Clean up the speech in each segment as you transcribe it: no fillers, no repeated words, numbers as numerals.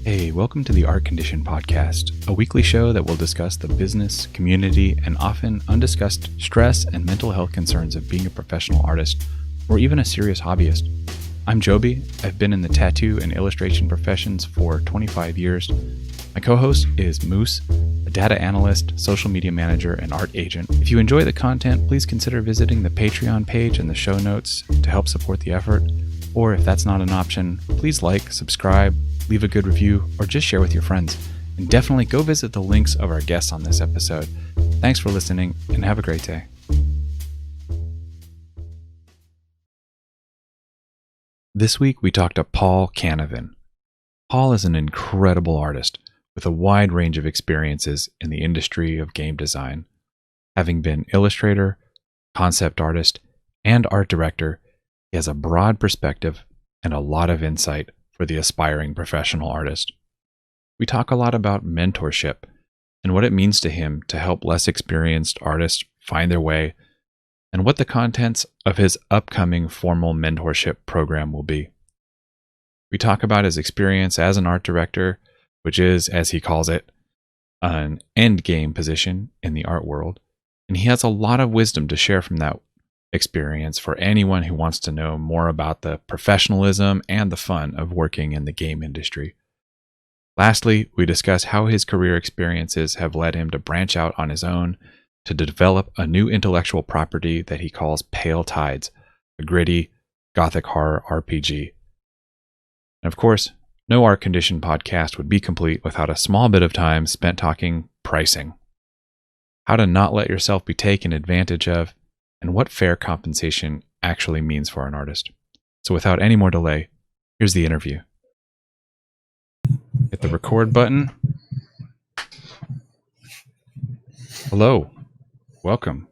Hey, welcome to the Art Condition Podcast, a weekly show that will discuss the business, community, and often undiscussed stress and mental health concerns of being a professional artist, or even a serious hobbyist. I'm Joby. I've been in the tattoo and illustration professions for 25 years. My co-host is Moose, a data analyst, social media manager, and art agent. If you enjoy the content, please consider visiting the Patreon page in the show notes to help support the effort. Or if that's not an option, please like, subscribe, leave a good review, or just share with your friends. And definitely go visit the links of our guests on this episode. Thanks for listening, and have a great day. This week, we talked to Paul Canavan. Paul is an incredible artist with a wide range of experiences in the industry of game design. Having been illustrator, concept artist, and art director, he has a broad perspective and a lot of insight for the aspiring professional artist. We talk a lot about mentorship and what it means to him to help less experienced artists find their way, and what the contents of his upcoming formal mentorship program will be. We talk about his experience as an art director, which is, as he calls it, an end game position in the art world, and he has a lot of wisdom to share from that experience for anyone who wants to know more about the professionalism and the fun of working in the game industry. Lastly, we discuss how his career experiences have led him to branch out on his own to develop a new intellectual property that he calls Pale Tides, a gritty gothic horror RPG. And of course, no Art Condition podcast would be complete without a small bit of time spent talking pricing. How to not let yourself be taken advantage of, and what fair compensation actually means for an artist. So without any more delay, here's the interview. Hit the record button. Hello. Welcome,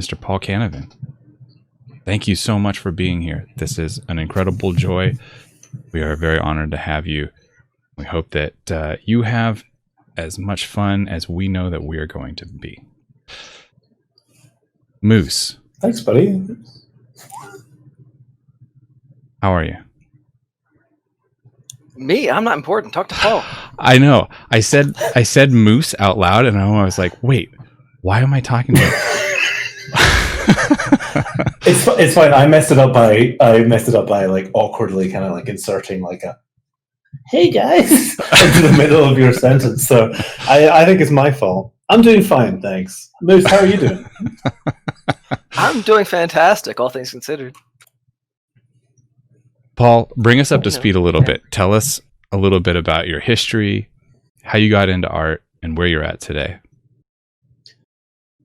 Mr. Paul Canavan. Thank you so much for being here. This is an incredible joy. We are very honored to have you. We hope that you have as much fun as we know that we are going to be. Moose. Thanks, buddy. How are you? Me? I'm not important. Talk to Paul. I know. I said Moose out loud, and I was like, wait, why am I talking to It's fine. I messed it up by like awkwardly kind of like inserting like a "Hey guys" into the middle of your sentence. So I think it's my fault. I'm doing fine, thanks. Moose, how are you doing? I'm doing fantastic, all things considered. Paul, bring us up to speed a little bit. Tell us a little bit about your history, how you got into art, and where you're at today.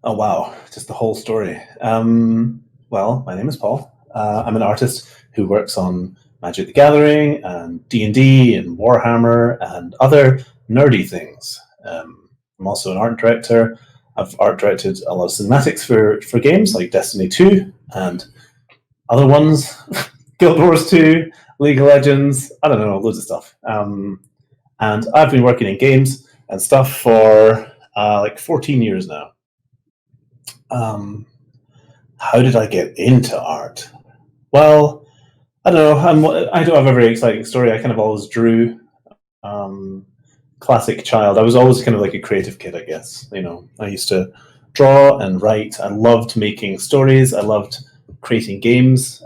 Oh, wow. Just the whole story. Well, my name is Paul. I'm an artist who works on Magic the Gathering and D&D and Warhammer and other nerdy things. I'm also an art director. I've art directed a lot of cinematics for games like Destiny 2 and other ones, Guild Wars 2, League of Legends, I don't know, loads of stuff. And I've been working in games and stuff for like 14 years now. How did I get into art? Well, I don't know. I don't have a very exciting story. I kind of always drew. Classic child. I was always kind of like a creative kid, I guess. You know, I used to draw and write. I loved making stories. I loved creating games,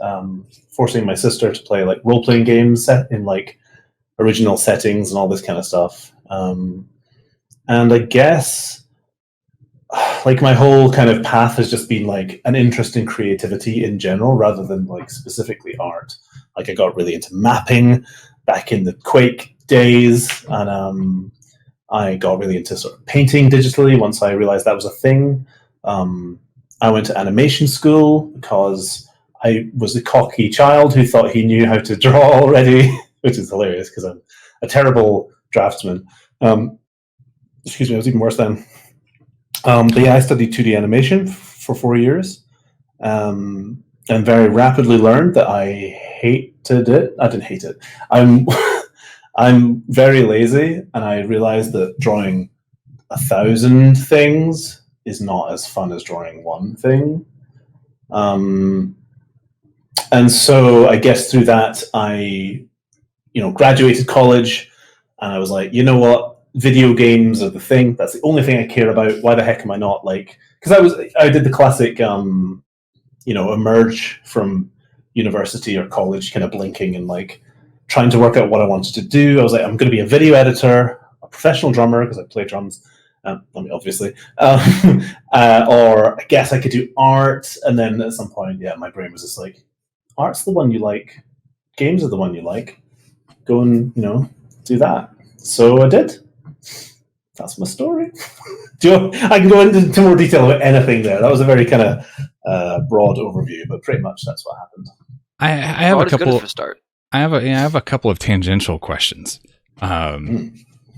forcing my sister to play like role-playing games set in like original settings and all this kind of stuff. And I guess like my whole kind of path has just been like an interest in creativity in general rather than like specifically art. Like I got really into mapping back in the Quake days, and I got really into sort of painting digitally once I realized that was a thing. I went to animation school because I was a cocky child who thought he knew how to draw already, which is hilarious because I'm a terrible draftsman. Excuse me, I was even worse then. But yeah, I studied 2D animation for 4 years, and very rapidly learned that I hated it. I didn't hate it. I'm very lazy, and I realized that drawing 1,000 things is not as fun as drawing one thing. And so I guess through that, I graduated college, and I was like, you know what, video games are the thing. That's the only thing I care about. Why the heck am I not like? Because I did the classic, emerge from university or college, kind of blinking and like trying to work out what I wanted to do. I was like, I'm going to be a video editor, a professional drummer because I play drums. Obviously, or I guess I could do art. And then at some point, my brain was just like, art's the one you like, games are the one you like. Go and do that. So I did. That's my story. I can go into more detail about anything there. That was a very kind of broad overview, but pretty much that's what happened. I have a couple. For start. I have a couple of tangential questions.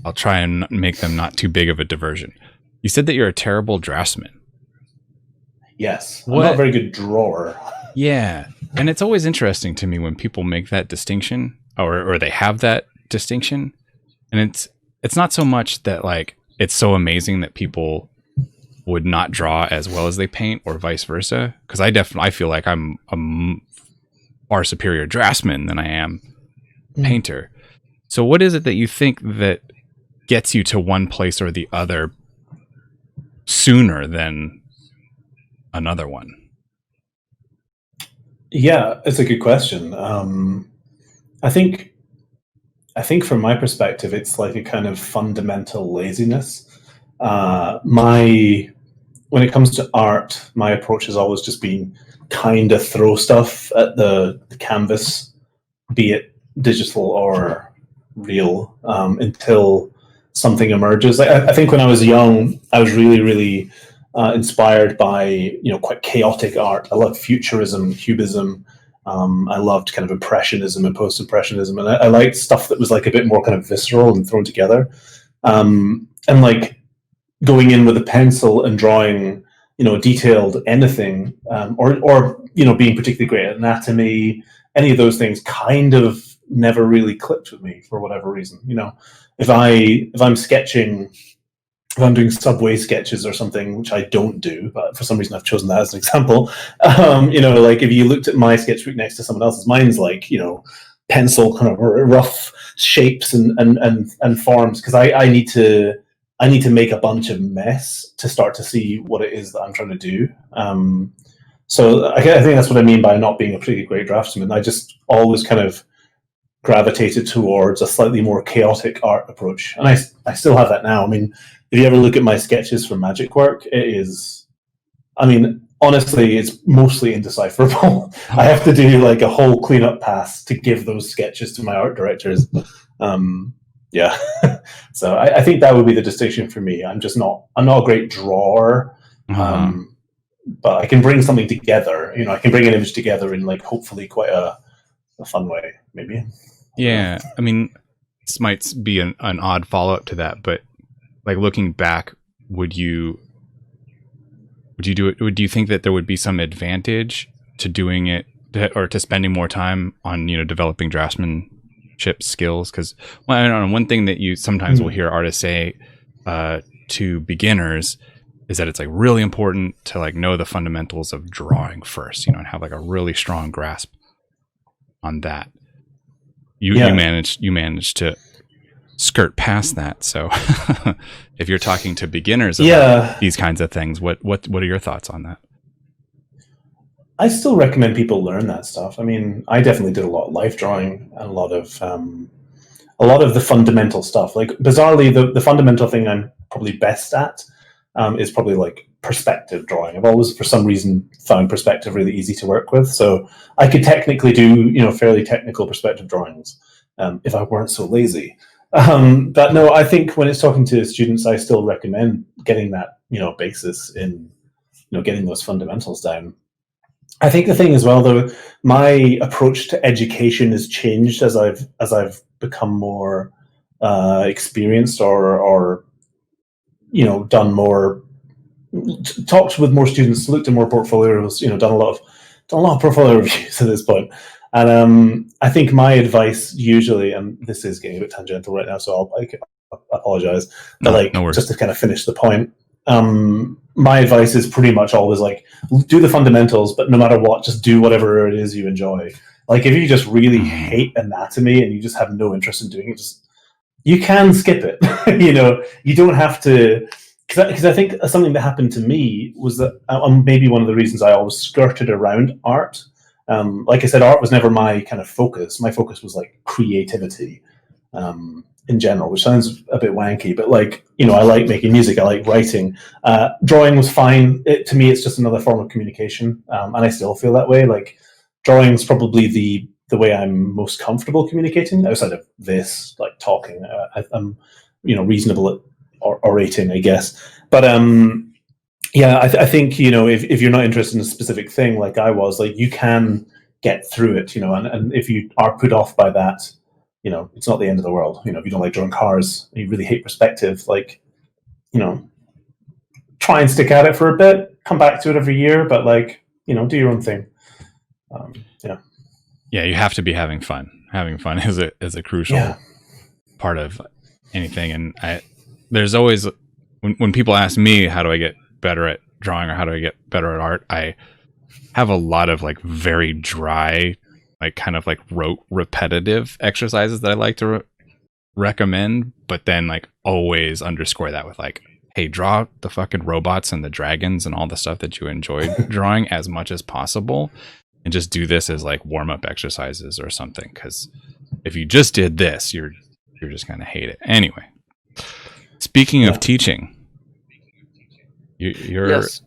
I'll try and make them not too big of a diversion. You said that you're a terrible draftsman. Yes, I'm not a very good drawer. Yeah, and it's always interesting to me when people make that distinction, or they have that distinction, and it's not so much that like it's so amazing that people would not draw as well as they paint, or vice versa. Because I feel like I'm a far superior draftsman than I am painter. So what is it that you think that gets you to one place or the other sooner than another one? Yeah, it's a good question. I think from my perspective, it's like a kind of fundamental laziness. When it comes to art, my approach has always just been kind of throw stuff at the canvas, be it digital or real, until something emerges. I think when I was young, I was really, really inspired by quite chaotic art. I loved futurism, cubism. I loved kind of impressionism and post-impressionism, and I liked stuff that was like a bit more kind of visceral and thrown together. And like going in with a pencil and drawing, detailed anything, or being particularly great at anatomy, any of those things kind of never really clicked with me for whatever reason. If I'm sketching, if I'm doing subway sketches or something, which I don't do, but for some reason I've chosen that as an example. Like if you looked at my sketchbook next to someone else's, mine's like, pencil kind of rough shapes and forms, because I need to make a bunch of mess to start to see what it is that I'm trying to do. So I think that's what I mean by not being a pretty great draftsman. I just always kind of gravitated towards a slightly more chaotic art approach. And I still have that now. I mean, if you ever look at my sketches for magic work, it is, honestly, it's mostly indecipherable. I have to do like a whole cleanup pass to give those sketches to my art directors. So I think that would be the distinction for me. I'm not a great drawer, but I can bring something together. I can bring an image together in like hopefully quite a fun way, maybe. Yeah, this might be an odd follow-up to that, but like looking back, would you do it? Do you think that there would be some advantage to doing it, or to spending more time on developing draftsmanship skills? Because I don't know, one thing that you sometimes will hear artists say to beginners is that it's like really important to like know the fundamentals of drawing first, and have like a really strong grasp on that. You managed to skirt past that. So if you're talking to beginners about these kinds of things, what are your thoughts on that? I still recommend people learn that stuff. I definitely did a lot of life drawing and a lot of the fundamental stuff. Like bizarrely, the fundamental thing I'm probably best at is probably like perspective drawing. I've always, for some reason, found perspective really easy to work with. So I could technically do, fairly technical perspective drawings if I weren't so lazy. But no, I think when it's talking to students, I still recommend getting that, basis in, getting those fundamentals down. I think the thing as well, though, my approach to education has changed as I've become more experienced or done more, talked with more students, looked at more portfolios, done a lot of portfolio reviews at this point. And I think my advice usually, and this is getting a bit tangential right now, so I'll apologize, but no worries. Just to kind of finish the point, my advice is pretty much always like, do the fundamentals, but no matter what, just do whatever it is you enjoy. Like if you just really hate anatomy and you just have no interest in doing it, just you can skip it. You don't have to, because I think something that happened to me was that maybe one of the reasons I always skirted around art. Like I said, art was never my kind of focus. My focus was like creativity in general, which sounds a bit wanky, but like, I like making music, I like writing. Drawing was fine. To me, it's just another form of communication, and I still feel that way. Like, drawing is probably the way I'm most comfortable communicating outside of this, like talking. I'm, reasonable at orating, I guess. But yeah, I think if you're not interested in a specific thing, like I was, like you can get through it, and if you are put off by that, it's not the end of the world. If you don't like drawing cars, and you really hate perspective, like, try and stick at it for a bit, come back to it every year, but like, do your own thing. Yeah, you have to be having fun. Having fun is a crucial part of anything. And there's always, when people ask me, how do I get better at drawing or how do I get better at art, I have a lot of like very dry, like kind of like rote repetitive exercises that I like to recommend, but then like always underscore that with like, hey, draw the fucking robots and the dragons and all the stuff that you enjoyed drawing as much as possible. And just do this as like warm-up exercises or something, because if you just did this, you're just going to hate it. Anyway, speaking of teaching, you're... Yes.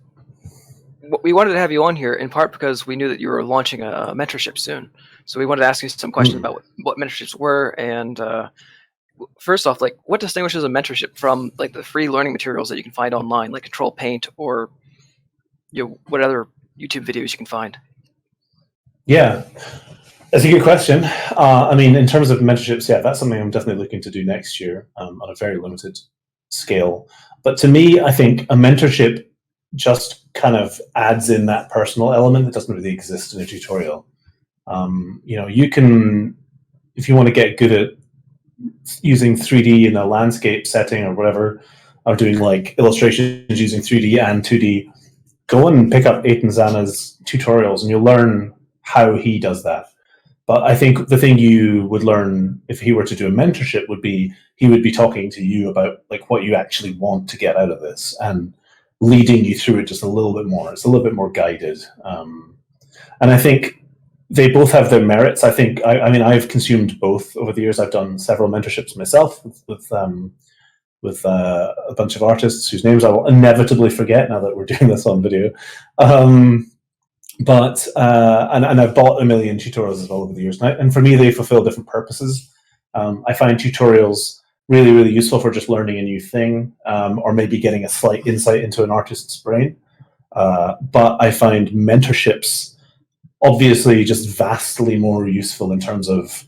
We wanted to have you on here in part because we knew that you were launching a mentorship soon. So we wanted to ask you some questions about what mentorships were. And first off, like, what distinguishes a mentorship from like the free learning materials that you can find online, like Control Paint or what other YouTube videos you can find? Yeah, that's a good question. I mean, in terms of mentorships, that's something I'm definitely looking to do next year on a very limited scale. But to me, I think a mentorship just kind of adds in that personal element that doesn't really exist in a tutorial. You can, if you want to get good at using 3D in a landscape setting or whatever, or doing like illustrations using 3D and 2D, go and pick up Eitan Zana's tutorials and you'll learn how he does that. But I think the thing you would learn if he were to do a mentorship would be he would be talking to you about like what you actually want to get out of this and leading you through it just a little bit more. It's a little bit more guided. And I think they both have their merits. I think, I mean, I've consumed both over the years. I've done several mentorships myself with a bunch of artists whose names I will inevitably forget now that we're doing this on video. But I've bought a million tutorials as well over the years, and for me they fulfill different purposes. I find tutorials really, really useful for just learning a new thing, or maybe getting a slight insight into an artist's brain. But I find mentorships obviously just vastly more useful in terms of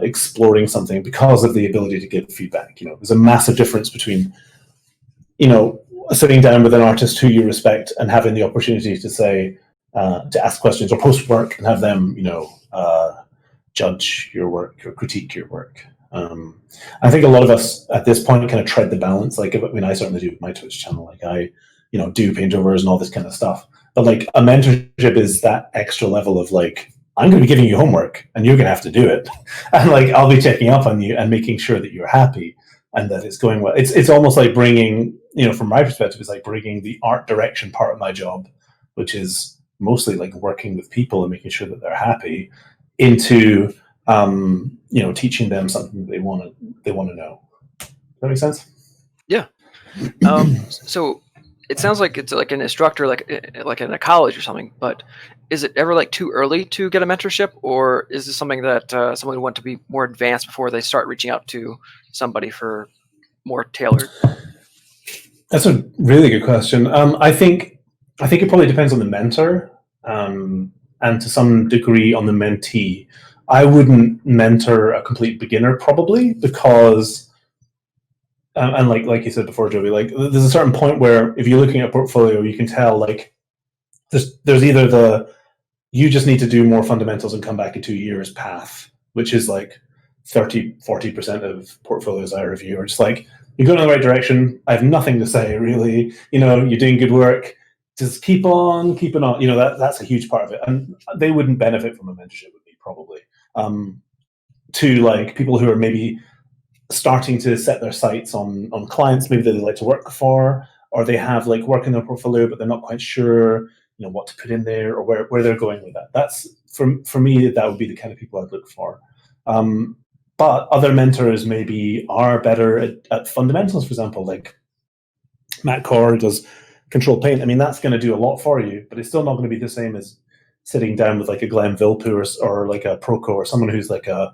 exploring something because of the ability to give feedback. There's a massive difference between sitting down with an artist who you respect and having the opportunity to say, to ask questions or post work and have them, judge your work or critique your work. I think a lot of us at this point kind of tread the balance. Like, I mean, I certainly do with my Twitch channel. Like, I, do paint overs and all this kind of stuff. But like, a mentorship is that extra level of like, I'm going to be giving you homework and you're going to have to do it, and like, I'll be checking up on you and making sure that you're happy and that it's going well. It's almost like bringing, from my perspective, it's like bringing the art direction part of my job, which is mostly like working with people and making sure that they're happy, into teaching them something that they want to know. Does that make sense? Yeah. So it sounds like it's like an instructor, like in a college or something. But is it ever like too early to get a mentorship, or is this something that someone would want to be more advanced before they start reaching out to somebody for more tailored? That's a really good question. I think it probably depends on the mentor, and to some degree on the mentee. I wouldn't mentor a complete beginner probably, because, and like you said before, Joby, like there's a certain point where if you're looking at a portfolio, you can tell like there's either you just need to do more fundamentals and come back in 2 years path, which is like 30-40% of portfolios I review are just like, you're going in the right direction. I have nothing to say really. You're doing good work. Just keep on keeping on. That's a huge part of it, and they wouldn't benefit from a mentorship with me probably. To like people who are maybe starting to set their sights on clients maybe that they like to work for, or they have like work in their portfolio, but they're not quite sure, what to put in there or where they're going with that. That's for me, that would be the kind of people I'd look for. But other mentors maybe are better at fundamentals, for example, like Matt Core does Control Paint. I mean, that's going to do a lot for you, but it's still not going to be the same as sitting down with like a Glenn Vilpu or like a Proco or someone who's like a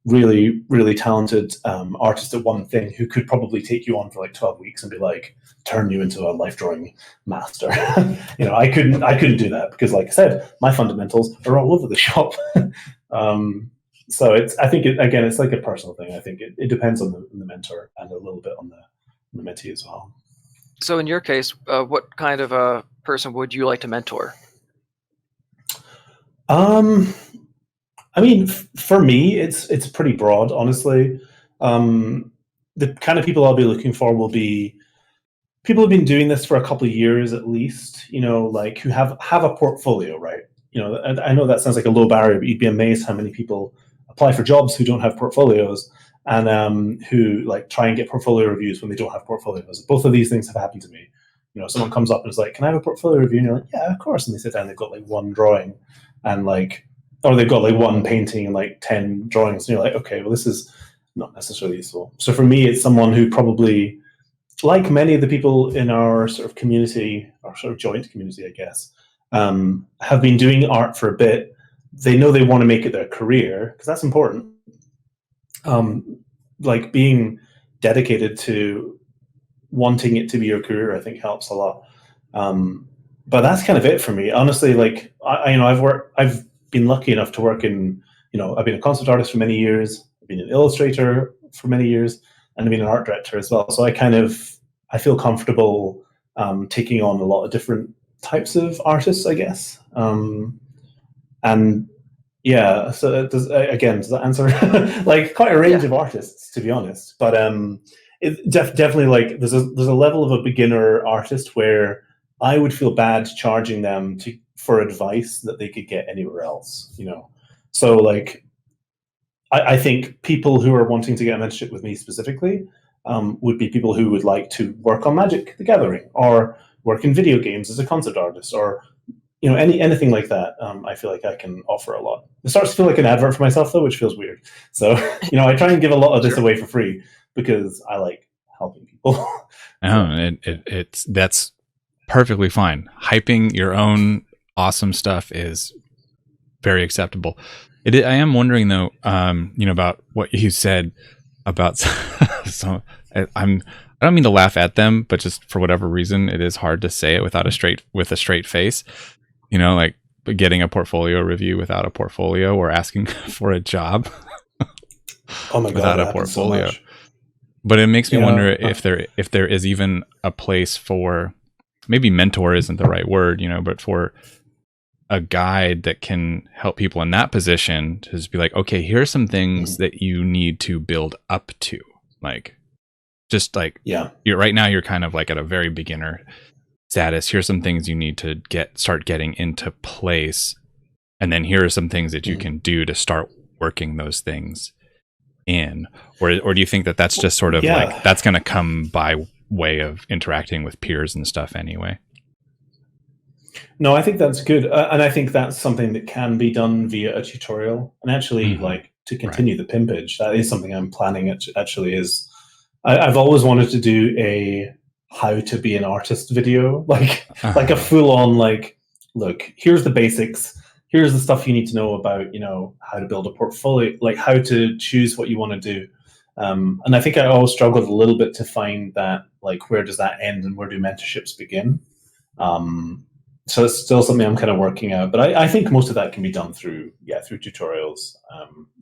really, really talented artist at one thing who could probably take you on for like 12 weeks and be like, turn you into a life drawing master. I couldn't do that because, like I said, my fundamentals are all over the shop. So I think it's like a personal thing. I think it depends on the mentor and a little bit on the mentee as well. So in your case, what kind of a person would you like to mentor? I mean, for me, it's pretty broad, honestly. The kind of people I'll be looking for will be people who've been doing this for a couple of years at least, like who have a portfolio, right? And I know that sounds like a low barrier, but you'd be amazed how many people apply for jobs who don't have portfolios and who like try and get portfolio reviews when they don't have portfolios. Both of these things have happened to me. Someone comes up and is like, "Can I have a portfolio review?" And you're like, "Yeah, of course." And they sit down, they've got like one drawing and or they've got like one painting and like 10 drawings. And you're like, okay, well, this is not necessarily useful. So for me, it's someone who probably, like many of the people in our sort of community, our sort of joint community, I guess, have been doing art for a bit. They know they want to make it their career, because that's important. Like being dedicated to wanting it to be your career, I think helps a lot. But that's kind of it for me. Honestly, like I've been lucky enough to work in, I've been a concept artist for many years, I've been an illustrator for many years, and I've been an art director as well. So I feel comfortable taking on a lot of different types of artists, I guess. And yeah, so does that answer? Like quite a range of artists, to be honest. But it definitely like there's a level of a beginner artist where I would feel bad charging them for advice that they could get anywhere else, So like, I think people who are wanting to get a mentorship with me specifically would be people who would like to work on Magic: The Gathering or work in video games as a concept artist or anything like that. I feel like I can offer a lot. It starts to feel like an advert for myself though, which feels weird. So I try and give a lot of this away for free because I like helping people. That's perfectly fine. Hyping your own awesome stuff is very acceptable. I am wondering though, about what you said about so I don't mean to laugh at them, but just for whatever reason, it is hard to say it with a straight face. Like getting a portfolio review without a portfolio or asking for a job oh my God, without a portfolio. So but it makes me wonder if there is even a place for, maybe mentor isn't the right word, but for a guide that can help people in that position to just be like, okay, here's some things that you need to build up to. Like, just like, right now you're kind of like at a very beginner status. Here's some things you need to start getting into place. And then here are some things that you can do to start working those things in. Or do you think that that's just sort of like, that's going to come by way of interacting with peers and stuff anyway? No, I think that's good. And I think that's something that can be done via a tutorial. And actually, like, to continue the pimpage, that is something I'm planning. I've always wanted to do a how to be an artist video, like a full-on, like, look, here's the basics. Here's the stuff you need to know about, how to build a portfolio, like how to choose what you want to do. And I think I always struggled a little bit to find that, like, where does that end and where do mentorships begin? So it's still something I'm kind of working out, but I think most of that can be done through tutorials,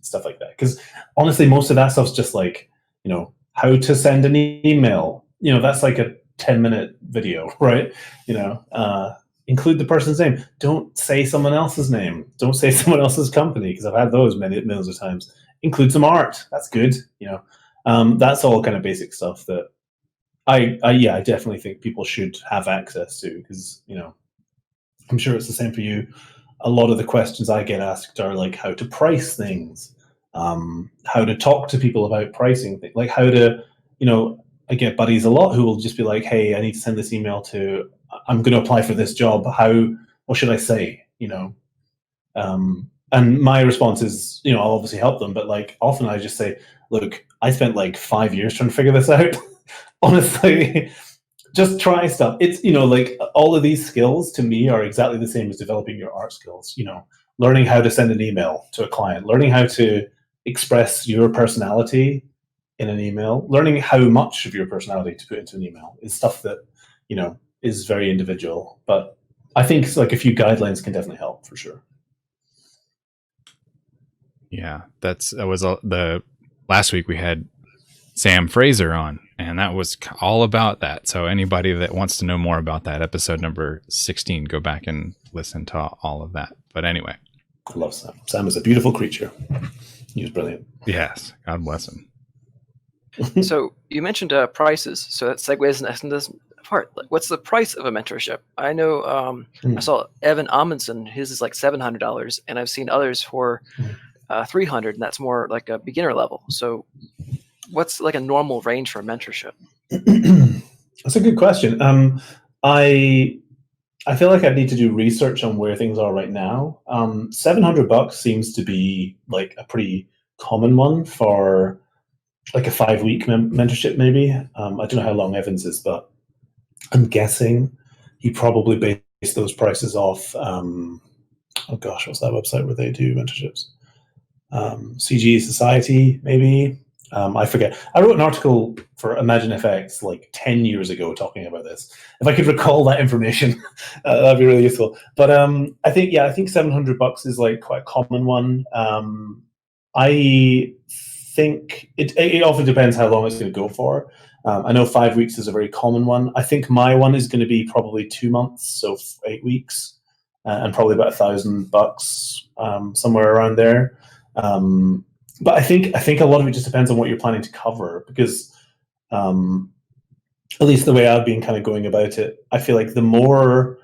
stuff like that. Because honestly, most of that stuff's just like, how to send an email. That's like a 10-minute video, right? Include the person's name. Don't say someone else's name. Don't say someone else's company, because I've had those millions of times. Include some art. That's good. That's all kind of basic stuff that I definitely think people should have access to, because I'm sure it's the same for you. A lot of the questions I get asked are like how to price things, how to talk to people about pricing, like how to, I get buddies a lot who will just be like, hey, I need to send this email I'm going to apply for this job. What should I say? And my response is, I'll obviously help them, but like often I just say, look, I spent like 5 years trying to figure this out. Honestly, just try stuff. It's, like all of these skills to me are exactly the same as developing your art skills, learning how to send an email to a client, learning how to express your personality in an email, learning how much of your personality to put into an email is stuff that, is very individual. But I think like a few guidelines can definitely help for sure. Yeah, the last week we had Sam Fraser on, and that was all about that. So anybody that wants to know more about that, episode number 16, go back and listen to all of that. But anyway. I love Sam. Sam is a beautiful creature. He was brilliant. Yes, God bless him. So you mentioned prices, so that segues into this part. What's the price of a mentorship? I know I saw Evan Amundsen, his is like $700, and I've seen others for $300, and that's more like a beginner level. So what's like a normal range for a mentorship? That's a good question. I feel like I need to do research on where things are right now. $700 seems to be like a pretty common one for like a 5-week mentorship, maybe. I don't know how long Evans is, but I'm guessing he probably based those prices off. Oh gosh, what's that website where they do mentorships? CG Society, maybe. I forget. I wrote an article for Imagine FX like 10 years ago talking about this. If I could recall that information, that'd be really useful. But I think $700 is like quite a common one. I think it often depends how long it's going to go for. I know 5 weeks is a very common one. I think my one is going to be probably 2 months, so 8 weeks, and probably about $1,000, somewhere around there. But I think a lot of it just depends on what you're planning to cover, because at least the way I've been kind of going about it, I feel like the more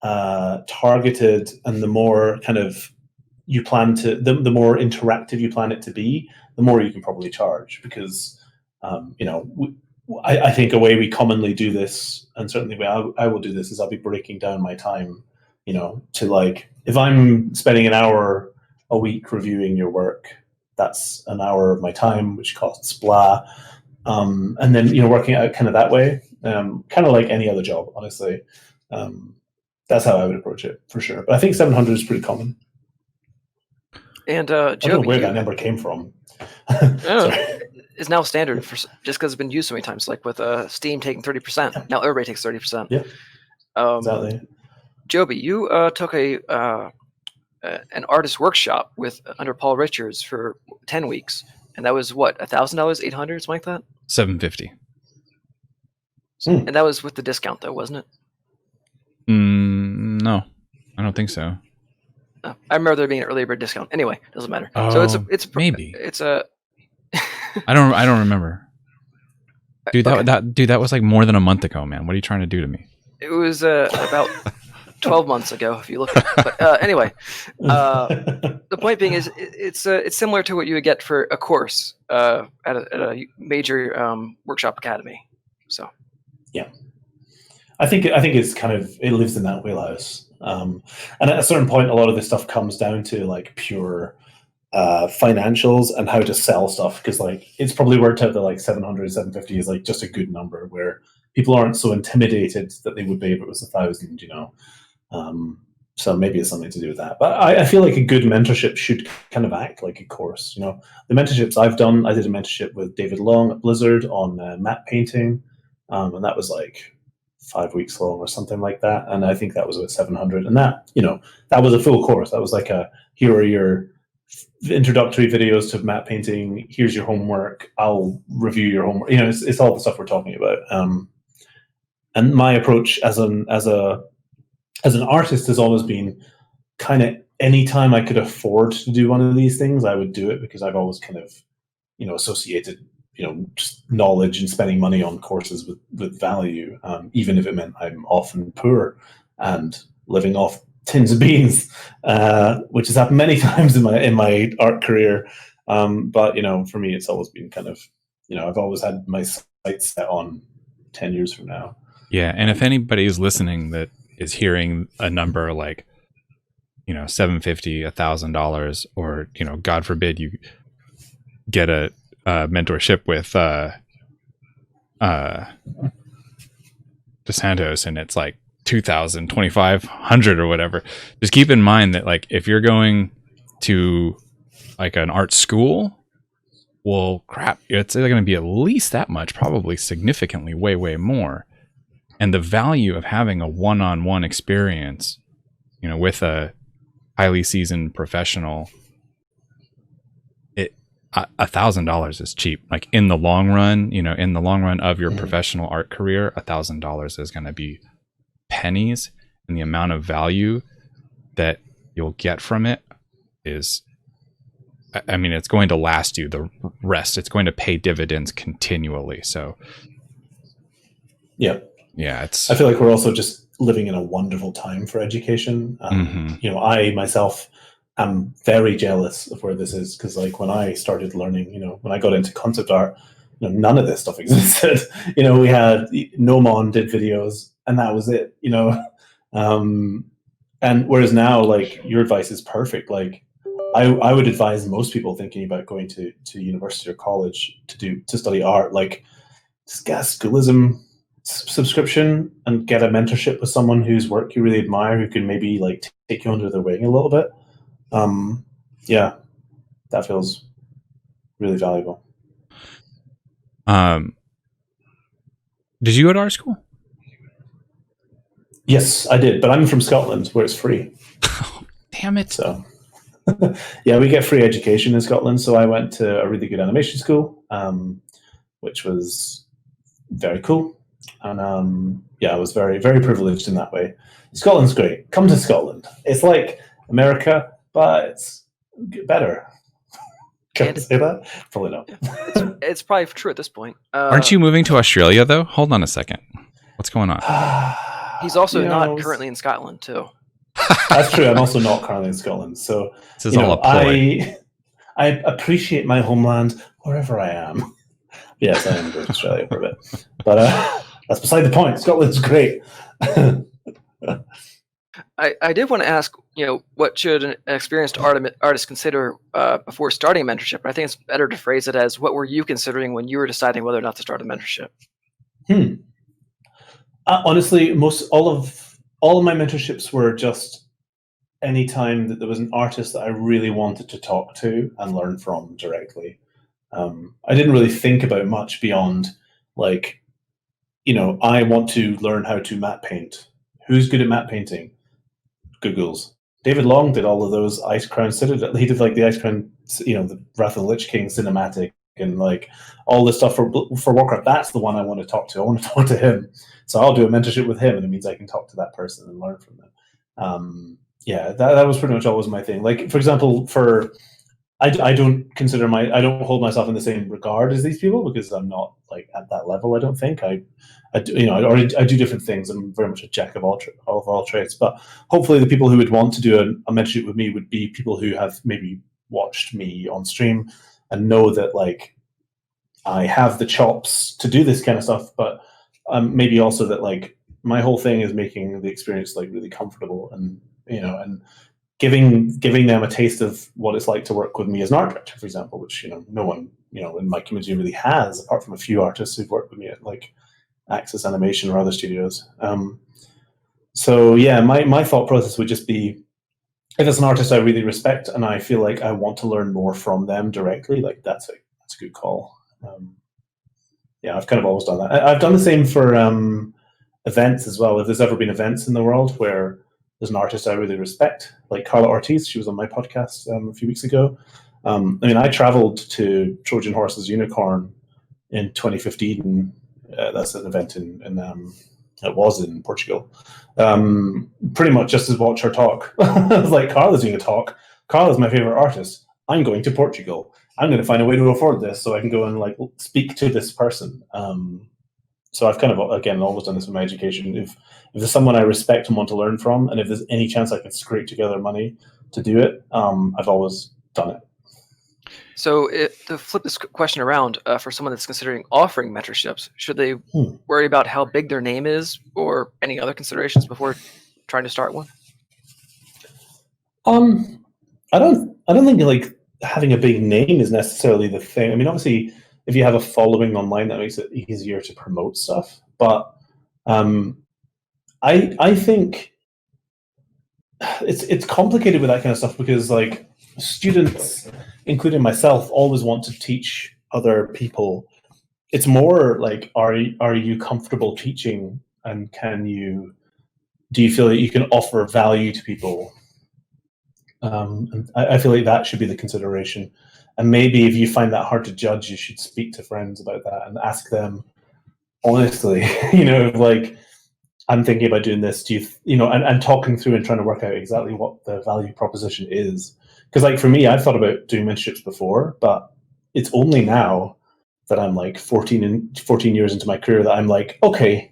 targeted and the more kind of you plan to, the more interactive you plan it to be, the more you can probably charge. Because I think a way we commonly do this, and certainly the way I will do this, is I'll be breaking down my time, to like, if I'm spending an hour a week reviewing your work, that's an hour of my time, which costs blah. And then, working it out kind of that way, kind of like any other job, honestly. That's how I would approach it, for sure. But I think 700 is pretty common. And I don't know where that number came from. It's now standard for just because it's been used so many times, like with Steam taking 30%. Now everybody takes 30%. Yeah, exactly. Joby, you took an artist workshop under Paul Richards for 10 weeks, and that was what, $1,000, $800, something like that? $750. And that was with the discount, though, wasn't it? No, I don't think so. I remember there being an early bird discount. Anyway, doesn't matter. Oh, so it's maybe it's a. I don't remember. Dude, Okay. that was like more than a month ago, man. What are you trying to do to me? It was about 12 months ago, if you look at it. But anyway, the point being is it's similar to what you would get for a course at a major workshop academy. So yeah, I think it's kind of, it lives in that wheelhouse. And at a certain point, a lot of this stuff comes down to like pure financials and how to sell stuff, because like it's probably worked out that like 700, 750 is like just a good number where people aren't so intimidated that they would be if it was 1,000, so maybe it's something to do with that. But I feel like a good mentorship should kind of act like a course. The mentorships I've done, I did a mentorship with David Long at Blizzard on map painting, and that was like 5 weeks long or something like that, and I think that was about 700. And that that was a full course. That was like here are your introductory videos to map painting. Here's your homework. I'll review your homework. It's all the stuff we're talking about. And my approach as an artist has always been kind of anytime I could afford to do one of these things, I would do it, because I've always kind of associated just knowledge and spending money on courses with value, even if it meant I'm often poor and living off tins of beans, which has happened many times in my art career. But for me, it's always been kind of, I've always had my sights set on 10 years from now. Yeah, and if anybody is listening that is hearing a number like, $750, $1,000, or God forbid you get a mentorship with DeSantos and it's like 2,000, 2,500 or whatever, just keep in mind that like if you're going to like an art school, well, crap, it's going to be at least that much, probably significantly way more. And the value of having a one-on-one experience, with a highly seasoned professional, $1,000 is cheap. Like in the long run, in the long run of your professional art career, $1,000 is going to be pennies, and the amount of value that you'll get from it is, I mean, it's going to last you the rest. It's going to pay dividends continually. So, yeah, I feel like we're also just living in a wonderful time for education. I myself am very jealous of where this is, because like when I started learning, when I got into concept art, none of this stuff existed. We had Nomon did videos and that was it. And whereas now, like, your advice is perfect. Like, I would advise most people thinking about going to university or college to study art, like, just get a schoolism subscription and get a mentorship with someone whose work you really admire, who can maybe like take you under their wing a little bit. Yeah, that feels really valuable. Did you go to art school? Yes, I did, but I'm from Scotland, where it's free. Oh, damn it! So, yeah, we get free education in Scotland. So I went to a really good animation school, which was very cool, and I was very, very privileged in that way. Scotland's great. Come to Scotland. It's like America, but it's better. Can I say that? Probably not. It's probably true at this point. Aren't you moving to Australia, though? Hold on a second. What's going on? He's also not currently in Scotland, too. That's true. I'm also not currently in Scotland. So, this is all a ploy. I appreciate my homeland wherever I am. Yes, I am going to Australia for a bit. But that's beside the point. Scotland's great. I did want to ask, what should an experienced artist consider before starting a mentorship? I think it's better to phrase it as, what were you considering when you were deciding whether or not to start a mentorship? Honestly, all of my mentorships were just any time that there was an artist that I really wanted to talk to and learn from directly. I didn't really think about much beyond, like, I want to learn how to matte paint. Who's good at matte painting? Google's. David Long did all of those Ice Crown. He did like the Ice Crown, the Wrath of the Lich King cinematic, and like all the stuff for Warcraft. That's the one I want to talk to. I want to talk to him. So I'll do a mentorship with him, and it means I can talk to that person and learn from them. That was pretty much always my thing. Like, for example, I don't hold myself in the same regard as these people, because I'm not like at that level. I don't think I do different things. I'm very much a jack of all trades. But hopefully, the people who would want to do a mentorship with me would be people who have maybe watched me on stream and know that like I have the chops to do this kind of stuff. But maybe also that like my whole thing is making the experience like really comfortable, and and giving them a taste of what it's like to work with me as an art director, for example, which no one in my community really has, apart from a few artists who've worked with me at like Axis Animation or other studios. So yeah, my thought process would just be, if it's an artist I really respect and I feel like I want to learn more from them directly, like that's a good call. I've kind of always done that. I've done the same for events as well. If there's ever been events in the world where there's an artist I really respect, like Carla Ortiz, she was on my podcast a few weeks ago. I traveled to Trojan Horse's Unicorn in 2015. That's an event it was in Portugal. Pretty much just to watch her talk. I was like, Carla's doing a talk. Carla's my favorite artist. I'm going to Portugal. I'm going to find a way to afford this so I can go and like speak to this person. So I've kind of, again, always done this with my education. If there's someone I respect and want to learn from, and if there's any chance I can scrape together money to do it, I've always done it. So to flip this question around, for someone that's considering offering mentorships, should they worry about how big their name is or any other considerations before trying to start one? I don't think like having a big name is necessarily the thing. I mean, obviously, if you have a following online, that makes it easier to promote stuff. But I think it's complicated with that kind of stuff because like students, including myself, always want to teach other people. It's more like, are you comfortable teaching, and do you feel that you can offer value to people? And I feel like that should be the consideration. And maybe if you find that hard to judge, you should speak to friends about that and ask them honestly, like, I'm thinking about doing this. Do you, and talking through and trying to work out exactly what the value proposition is. Because like for me, I've thought about doing mentorships before, but it's only now that I'm like 14 years into my career that I'm like, okay,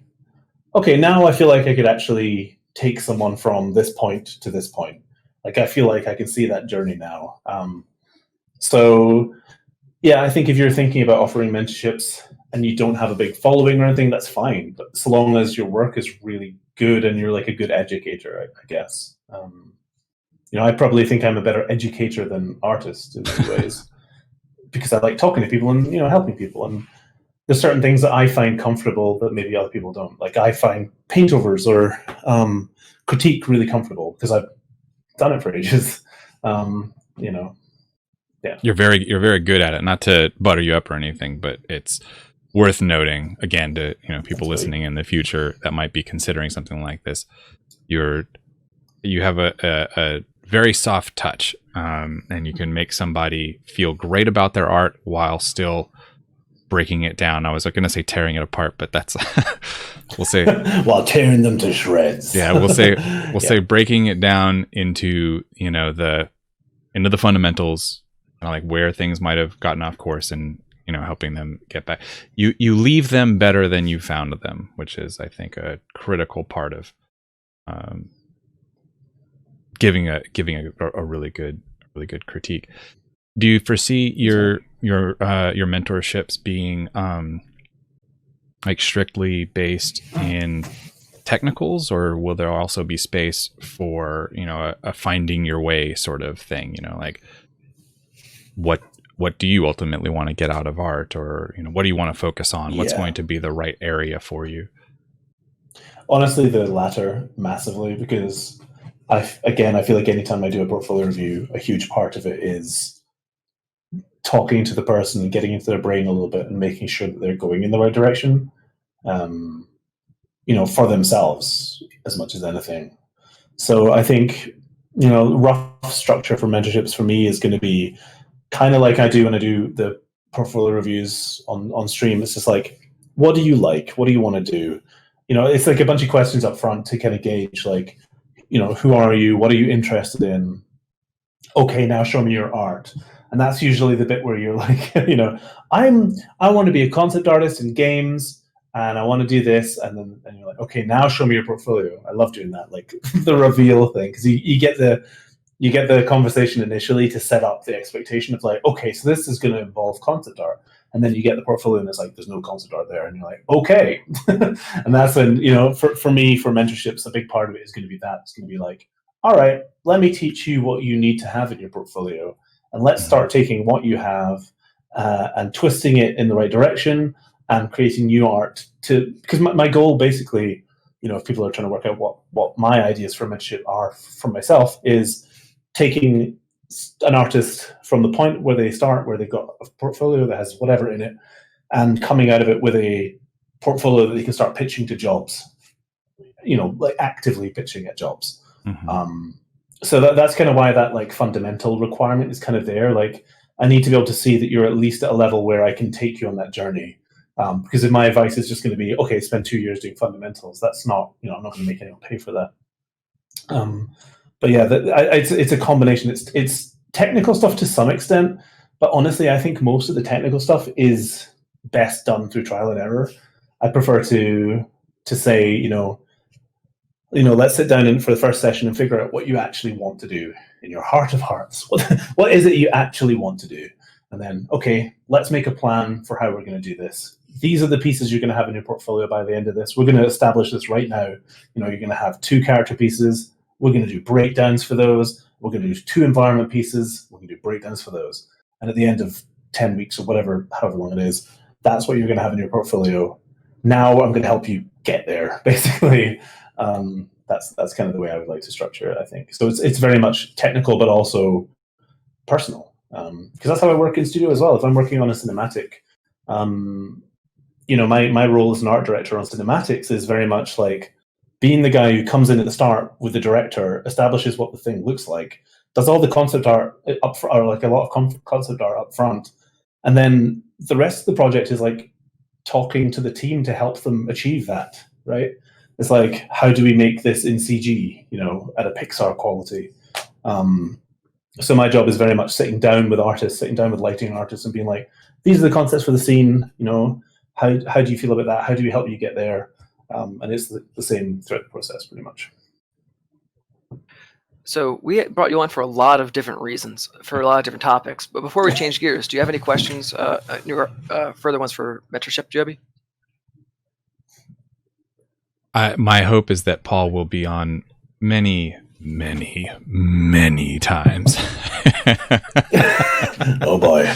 now I feel like I could actually take someone from this point to this point. Like I feel like I can see that journey now. So yeah, I think if you're thinking about offering mentorships and you don't have a big following or anything, that's fine. But so long as your work is really good and you're like a good educator, I guess. I probably think I'm a better educator than artist in many ways because I like talking to people and helping people. And there's certain things that I find comfortable that maybe other people don't. Like I find paintovers or critique really comfortable because I've done it for ages. Yeah. You're very good at it. Not to butter you up or anything, but it's worth noting again to people listening in the future that might be considering something like this. You have a very soft touch, and you can make somebody feel great about their art while still breaking it down. I was going to say tearing it apart, but that's we'll say while tearing them to shreds. Yeah, we'll say breaking it down into the fundamentals, like where things might have gotten off course, and helping them get back. You leave them better than you found them, which is, I think, a critical part of giving a really good critique. Do you foresee your mentorships being like strictly based in technicals, or will there also be space for a finding your way sort of thing? Like what do you ultimately want to get out of art, or what do you want to focus on? What's going to be the right area for you? Honestly, the latter massively, because I feel like anytime I do a portfolio review, a huge part of it is talking to the person and getting into their brain a little bit and making sure that they're going in the right direction, for themselves as much as anything. So I think, rough structure for mentorships for me is going to be kind of like I do when I do the portfolio reviews on stream. It's just like, what do you like? What do you want to do? It's like a bunch of questions up front to kind of gauge, like, who are you? What are you interested in? Okay, now show me your art. And that's usually the bit where you're like, I want to be a concept artist in games, and I want to do this. And you're like, okay, now show me your portfolio. I love doing that, like the reveal thing, because you get the conversation initially to set up the expectation of like, okay, so this is going to involve concept art. And then you get the portfolio and it's like, there's no concept art there. And you're like, okay. And that's when, for me, for mentorships, a big part of it is going to be that. It's going to be like, all right, let me teach you what you need to have in your portfolio. And let's start taking what you have and twisting it in the right direction and creating new art because my goal basically, if people are trying to work out what my ideas for mentorship are for myself, is taking an artist from the point where they start, where they've got a portfolio that has whatever in it, and coming out of it with a portfolio that they can start pitching to jobs, like actively pitching at jobs. Mm-hmm. So that's kind of why that like fundamental requirement is kind of there. Like I need to be able to see that you're at least at a level where I can take you on that journey. Because if my advice is just going to be, okay, spend 2 years doing fundamentals, that's not, I'm not going to make anyone pay for that. But yeah, it's a combination. It's technical stuff to some extent, but honestly, I think most of the technical stuff is best done through trial and error. I prefer to say, let's sit down for the first session and figure out what you actually want to do in your heart of hearts. What is it you actually want to do? And then, okay, let's make a plan for how we're going to do this. These are the pieces you're going to have in your portfolio by the end of this. We're going to establish this right now. You're going to have 2 character pieces. We're going to do breakdowns for those. We're going to do 2 environment pieces. We're going to do breakdowns for those. And at the end of 10 weeks or whatever, however long it is, that's what you're going to have in your portfolio. Now I'm going to help you get there, basically. That's kind of the way I would like to structure it, I think. So it's very much technical, but also personal. Because that's how I work in studio as well. If I'm working on a cinematic, my role as an art director on cinematics is very much like being the guy who comes in at the start with the director, establishes what the thing looks like, does all the concept art up front, or like a lot of concept art up front, and then the rest of the project is like talking to the team to help them achieve that, right? It's like, how do we make this in CG, at a Pixar quality? So my job is very much sitting down with artists, sitting down with lighting artists and being like, these are the concepts for the scene, how do you feel about that? How do we help you get there? And it's the same throughout the process, pretty much. So we brought you on for a lot of different reasons, for a lot of different topics. But before we change gears, do you have any questions, further ones for Mentorship, Joby? My hope is that Paul will be on many, many, many times. Oh boy.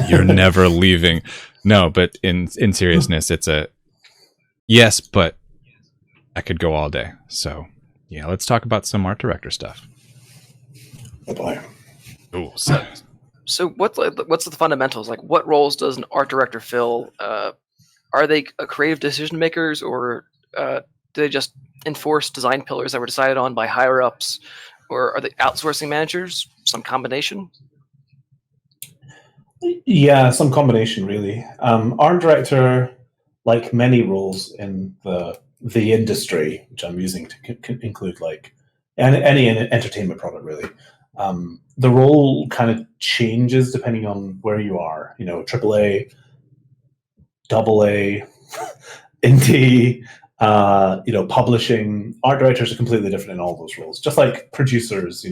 You're never leaving. No, but in seriousness, it's a yes, but I could go all day. So yeah, let's talk about some art director stuff. Oh boy. Ooh, so what's the fundamentals? Like, what roles does an art director fill? Are they creative decision makers, or do they just enforce design pillars that were decided on by higher ups, or are they outsourcing managers? Some combination? Yeah, some combination, really. Art director, like many roles in the industry, which I'm using to include like any entertainment product, really. The role kind of changes depending on where you are. AAA, AA, indie, publishing. Art directors are completely different in all those roles. Just like producers,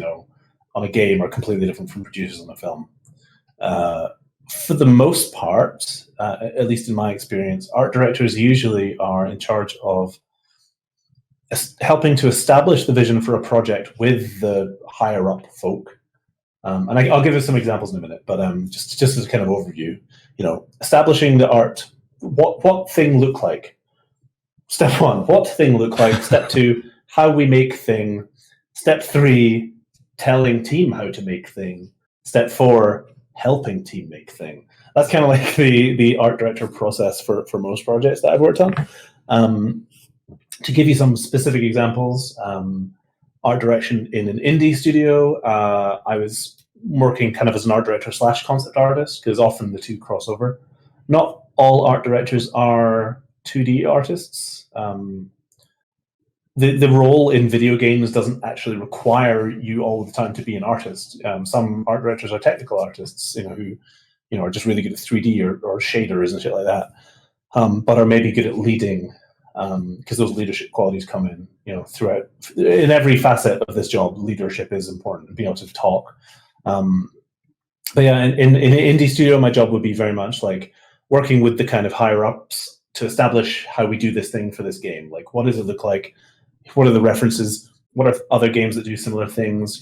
on a game are completely different from producers on a film. For the most part, at least in my experience, art directors usually are in charge of helping to establish the vision for a project with the higher up folk. And I'll give you some examples in a minute, but just as a kind of overview, establishing the art, what thing look like? Step 1, what thing look like? Step 2, how we make thing. Step 3, telling team how to make thing. Step 4, helping team make thing. That's kind of like the art director process for most projects that I've worked on. To give you some specific examples, art direction in an indie studio, I was working kind of as an art director / concept artist, because often the two cross over. Not all art directors are 2D artists. The role in video games doesn't actually require you all the time to be an artist. Some art directors are technical artists, who are just really good at 3D or shaders and shit like that, but are maybe good at leading, because those leadership qualities come in, throughout. In every facet of this job, leadership is important, being able to talk. But yeah, in an indie studio, my job would be very much like working with the kind of higher ups to establish how we do this thing for this game. Like, what does it look like? What are the references? What are other games that do similar things?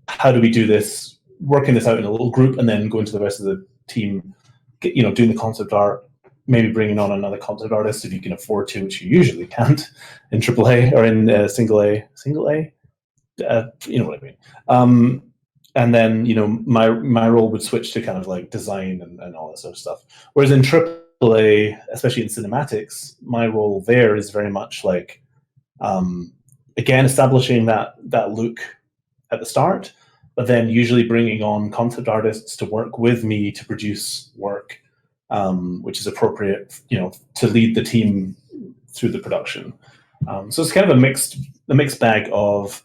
How do we do this? Working this out in a little group, and then going to the rest of the team, doing the concept art, maybe bringing on another concept artist if you can afford to, which you usually can't in AAA or in single A. You know what I mean? And then, my role would switch to kind of like design and all that sort of stuff. Whereas in AAA, especially in cinematics, my role there is very much like, again, establishing that look at the start, but then usually bringing on concept artists to work with me to produce work, which is appropriate, to lead the team through the production. So it's kind of a mixed bag of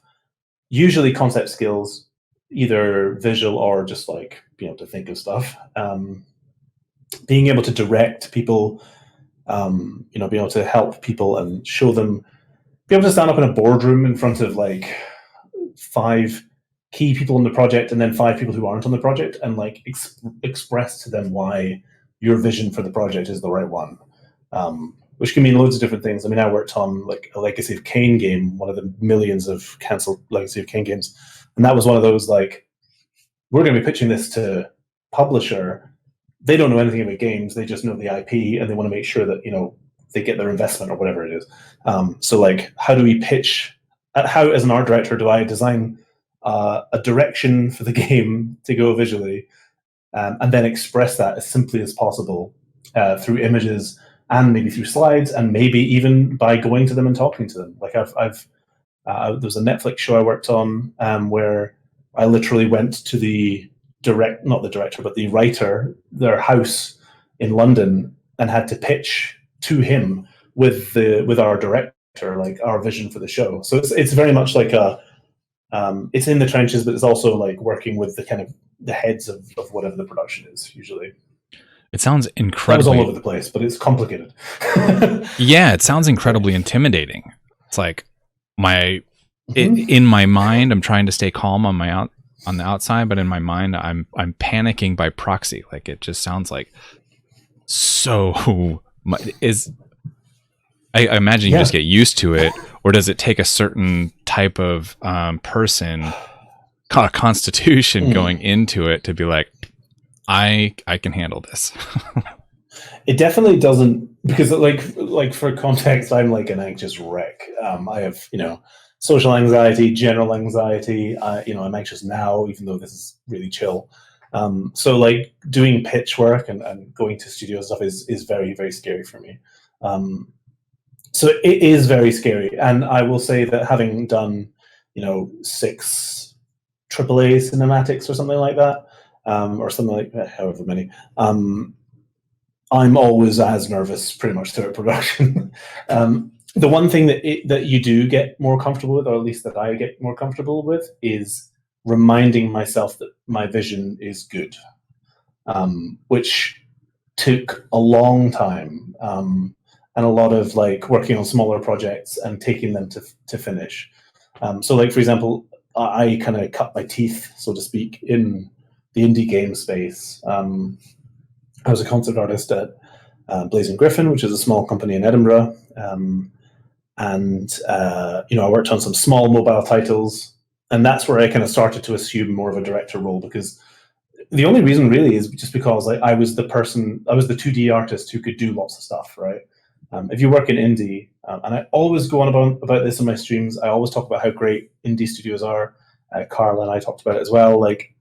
usually concept skills, either visual or just like being able to think of stuff, being able to direct people, being able to help people and show them, be able to stand up in a boardroom in front of like 5 key people in the project and then 5 people who aren't on the project, and like express to them why your vision for the project is the right one. Which can mean loads of different things. I mean, I worked on like a Legacy of Kain game, one of the millions of cancelled Legacy of Kain games. And that was one of those, like, we're going to be pitching this to publisher. They don't know anything about games. They just know the IP, and they want to make sure that, you know, they get their investment or whatever it is. So like, how do we pitch? How, as an art director, do I design a direction for the game to go visually, and then express that as simply as possible through images, and maybe through slides, and maybe even by going to them and talking to them. Like there's a Netflix show I worked on where I literally went to the not the director, but the writer, their house in London, and had to pitch to him with our director, like our vision for the show. So it's very much like it's in the trenches, but it's also like working with the kind of the heads of whatever the production is usually. It sounds incredibly... That was all over the place, but it's complicated. Yeah, it sounds incredibly intimidating. It's like in my mind, I'm trying to stay calm on the outside, but in my mind, I'm panicking by proxy. Like, it just sounds like so much. I imagine you just get used to it, or does it take a certain type of person, constitution going into it to be like, I can handle this? It definitely doesn't, because like for context, I'm like an anxious wreck. I have, you know, social anxiety, general anxiety. You know, I'm anxious now, even though this is really chill. So like doing pitch work and going to studio stuff is very, very scary for me. So it is very scary. And I will say that having done, you know, 6 AAA cinematics or something like that, or something like that, however many, I'm always as nervous pretty much throughout production. The one thing that you do get more comfortable with, or at least that I get more comfortable with, is reminding myself that my vision is good, which took a long time, and a lot of like working on smaller projects and taking them to finish. So like, for example, I kind of cut my teeth, so to speak, in the indie game space. I was a concept artist at Blazing Griffin, which is a small company in Edinburgh. And you know, I worked on some small mobile titles, and that's where I kind of started to assume more of a director role, because the only reason really is just because I was the 2D artist who could do lots of stuff, right? If you work in indie, and I always go on about this in my streams, I always talk about how great indie studios are. Carl and I talked about it as well. Like,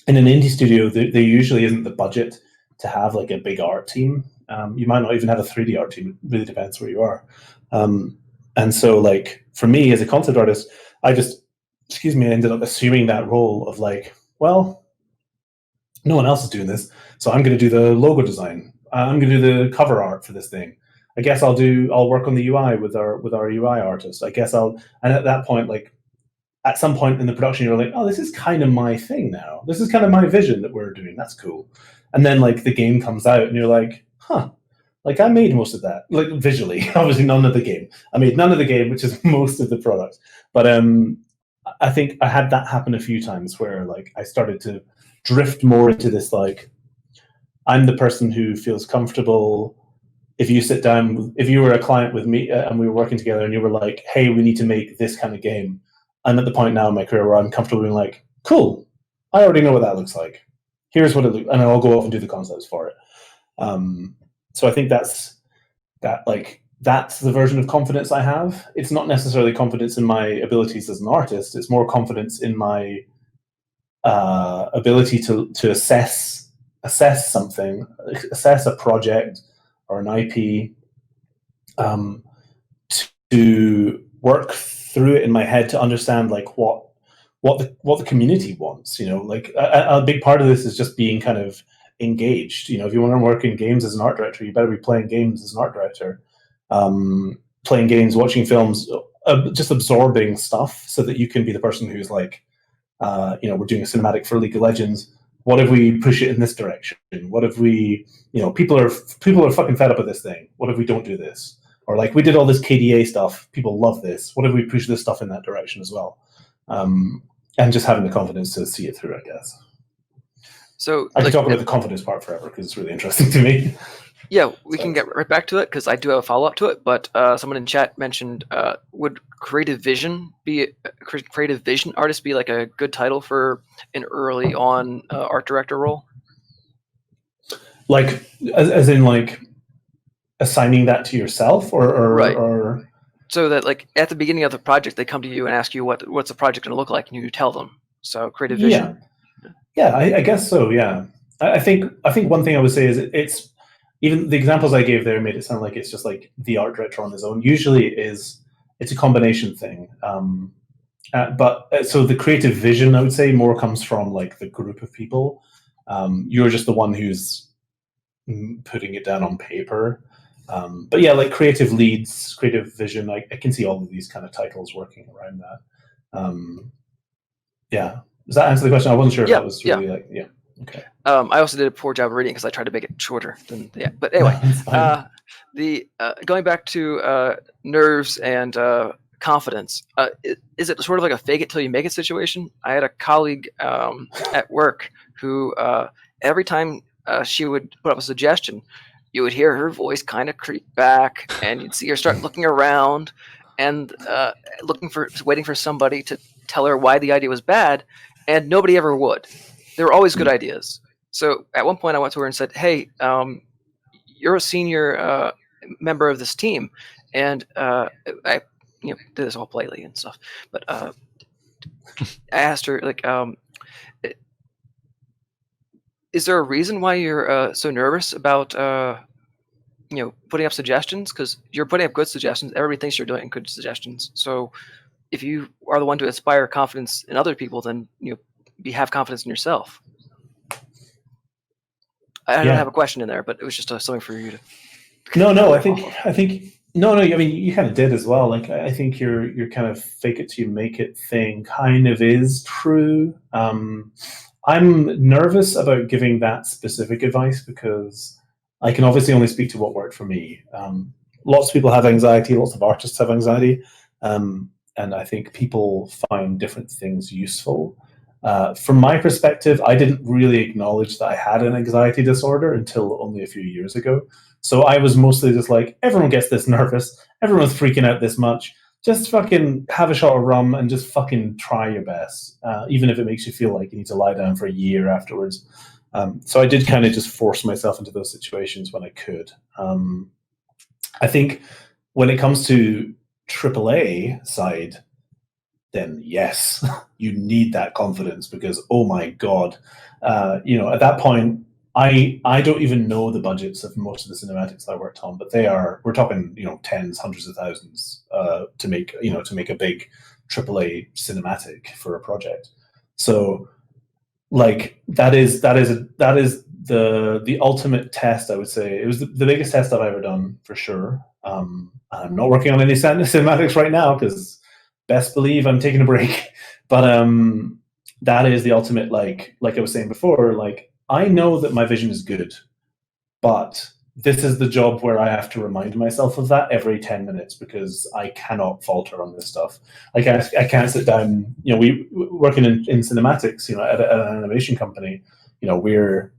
in an indie studio, there usually isn't the budget to have like a big art team. You might not even have a 3D art team. It really depends where you are. And so like, for me as a concept artist, I ended up assuming that role of like, well, no one else is doing this, so I'm going to do the logo design. I'm going to do the cover art for this thing. I guess I'll work on the UI with our UI artist. I guess and at that point, like, at some point in the production, you're like, oh, this is kind of my thing now. This is kind of my vision that we're doing. That's cool. And then like the game comes out and you're like, huh, like I made most of that, like visually, obviously none of the game. I made none of the game, which is most of the product. But I think I had that happen a few times where like I started to drift more into this, like, I'm the person who feels comfortable. If you sit down, if you were a client with me and we were working together and you were like, hey, we need to make this kind of game, I'm at the point now in my career where I'm comfortable being like, cool, I already know what that looks like. Here's what it looks, and I'll go off and do the concepts for it. So I think that's the version of confidence I have. It's not necessarily confidence in my abilities as an artist. It's more confidence in my ability to assess something, assess a project or an IP, to work through it in my head to understand like what the community wants. You know, like a big part of this is just being kind of engaged. You know, if you want to work in games as an art director, you better be playing games as an art director, playing games, watching films, just absorbing stuff, so that you can be the person who's like, you know, we're doing a cinematic for League of Legends. What if we push it in this direction? What if we, you know, people are fucking fed up with this thing. What if we don't do this? Or like, we did all this KDA stuff. People love this. What if we push this stuff in that direction as well? And and just having the confidence to see it through, I guess. So I could talk about the confidence part forever because it's really interesting to me. Yeah, we can get right back to it because I do have a follow-up to it. But someone in chat mentioned, would creative vision artist be like a good title for an early on art director role? Like, as in like assigning that to yourself, or Right. or so that like at the beginning of the project they come to you and ask you what's the project going to look like, and you tell them. So creative vision. Yeah, I guess so. Yeah, I think one thing I would say is it's even the examples I gave there made it sound like it's just like the art director on his own. Usually it's a combination thing. But so the creative vision, I would say, more comes from like the group of people. You're just the one who's putting it down on paper. But yeah, like creative leads, creative vision, I can see all of these kind of titles working around that. Yeah. Does that answer the question? I wasn't sure if that was really like, yeah. Okay. I also did a poor job of reading because I tried to make it shorter than, yeah. But anyway, going back to nerves and confidence, is it sort of like a fake it till you make it situation? I had a colleague at work who every time she would put up a suggestion, you would hear her voice kind of creep back, and you'd see her start looking around and waiting for somebody to tell her why the idea was bad, and nobody ever would. There were always good ideas. So at one point I went to her and said, hey, you're a senior member of this team, and I did this all politely and stuff, but I asked her, like, is there a reason why you're so nervous about putting up suggestions? Because you're putting up good suggestions. Everybody thinks you're doing good suggestions. So if you are the one to inspire confidence in other people, then you have confidence in yourself. I don't have a question in there, but it was just something for you to. No. I think no. I mean, you kind of did as well. Like, I think your kind of fake it till you make it thing kind of is true. I'm nervous about giving that specific advice because I can obviously only speak to what worked for me. Lots of people have anxiety. Lots of artists have anxiety. And I think people find different things useful. From my perspective, I didn't really acknowledge that I had an anxiety disorder until only a few years ago. So I was mostly just like, everyone gets this nervous. Everyone's freaking out this much. Just fucking have a shot of rum and just fucking try your best, even if it makes you feel like you need to lie down for a year afterwards. So I did kind of just force myself into those situations when I could. I think when it comes to AAA side, then yes, you need that confidence because, oh my God, at that point, I don't even know the budgets of most of the cinematics I worked on, but we're talking, tens, hundreds of thousands to make a big AAA cinematic for a project. So like that is the ultimate test, I would say. It was the biggest test I've ever done for sure. I'm not working on any cinematics right now because best believe I'm taking a break. But that is the ultimate, like I was saying before, like I know that my vision is good, but this is the job where I have to remind myself of that every 10 minutes because I cannot falter on this stuff. Like I can't sit down, we working in cinematics, at an animation company, we're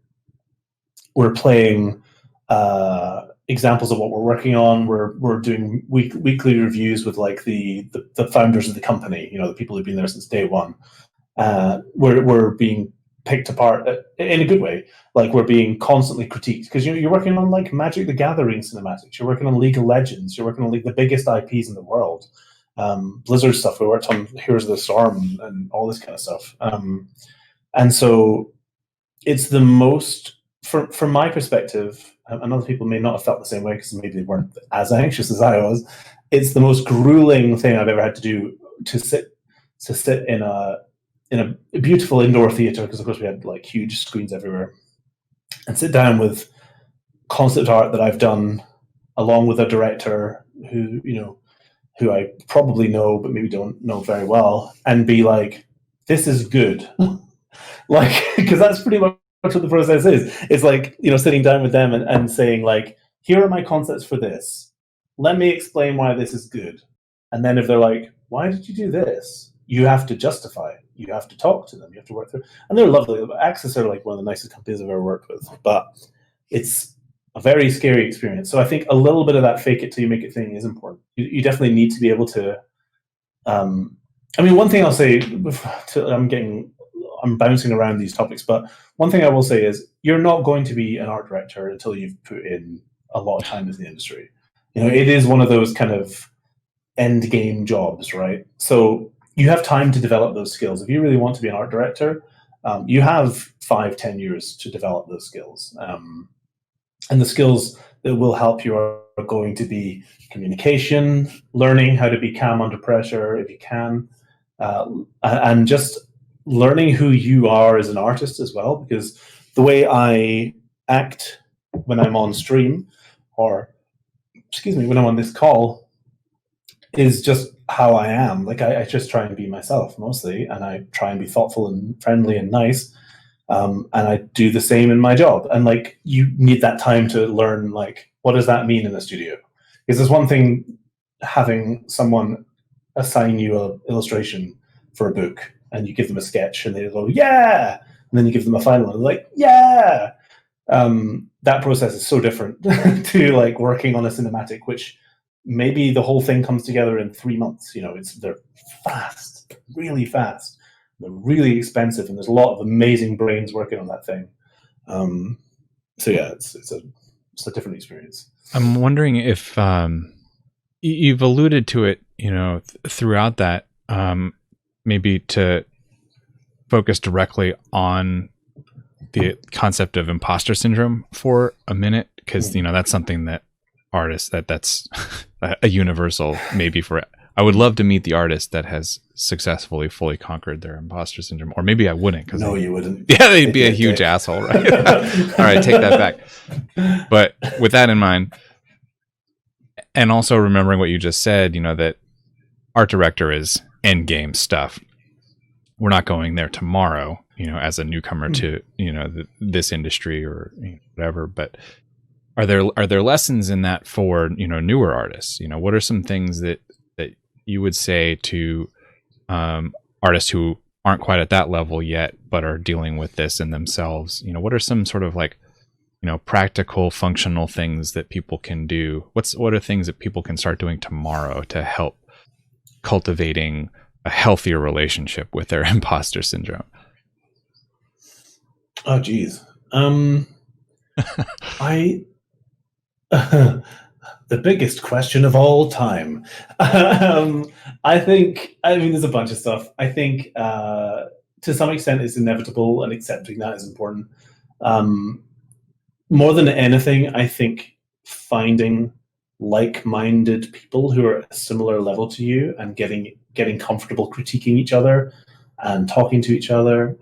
playing examples of what we're working on. We're doing weekly reviews with like the founders of the company, the people who've been there since day one. We're being picked apart in a good way. Like we're being constantly critiqued because you're working on like Magic the Gathering cinematics. You're working on League of Legends. You're working on like the biggest IPs in the world. Blizzard stuff. We worked on Heroes of the Storm and all this kind of stuff. And so it's the most, from my perspective, and other people may not have felt the same way because maybe they weren't as anxious as I was. It's the most grueling thing I've ever had to do to sit in a beautiful indoor theater, because of course we had like huge screens everywhere, and sit down with concept art that I've done along with a director who I probably know but maybe don't know very well, and be like, this is good. Like, because that's pretty much what the process is. It's like, sitting down with them and saying like, here are my concepts for this. Let me explain why this is good. And then if they're like, why did you do this? You have to justify it. you have to talk to them, you have to work through, and they're lovely. Access are like one of the nicest companies I've ever worked with, but it's a very scary experience. So I think a little bit of that fake it till you make it thing is important. You definitely need to be able to. I mean, one thing I'll say, I'm bouncing around these topics, but one thing I will say is you're not going to be an art director until you've put in a lot of time into the industry. You know, it is one of those kind of end game jobs, right? So you have time to develop those skills. If you really want to be an art director, you have 5-10 years to develop those skills. And the skills that will help you are going to be communication, learning how to be calm under pressure if you can, and just learning who you are as an artist as well, because the way I act when I'm on stream, or when I'm on this call, is just how I am. Like I just try and be myself mostly, and I try and be thoughtful and friendly and nice. And I do the same in my job. And like, you need that time to learn, like, what does that mean in the studio? Because there's one thing having someone assign you an illustration for a book, and you give them a sketch and they go, yeah. And then you give them a final and they're like, yeah. That process is so different to like working on a cinematic, which maybe the whole thing comes together in 3 months. You know, they're fast, really fast. They're really expensive, and there's a lot of amazing brains working on that thing. So yeah, it's a different experience. I'm wondering if you've alluded to it, you know, throughout that, maybe to focus directly on the concept of imposter syndrome for a minute, because you know that's something that artists that's a universal maybe for. I would love to meet the artist that has successfully fully conquered their imposter syndrome, or maybe I wouldn't. Because you wouldn't. Yeah, they'd be a huge asshole, right? All right, take that back. But with that in mind, and also remembering what you just said, you know, that art director is end game stuff. We're not going there tomorrow, you know, as a newcomer to, you know, this industry or whatever. But are there lessons in that for, you know, newer artists? You know, what are some things that you would say to artists who aren't quite at that level yet, but are dealing with this in themselves? You know, what are some sort of like, you know, practical, functional things that people can do? What are things that people can start doing tomorrow to help cultivating a healthier relationship with their imposter syndrome? Oh, geez. The biggest question of all time. I mean, there's a bunch of stuff. I think to some extent it's inevitable, and accepting that is important. More than anything, I think finding like-minded people who are at a similar level to you and getting comfortable critiquing each other and talking to each other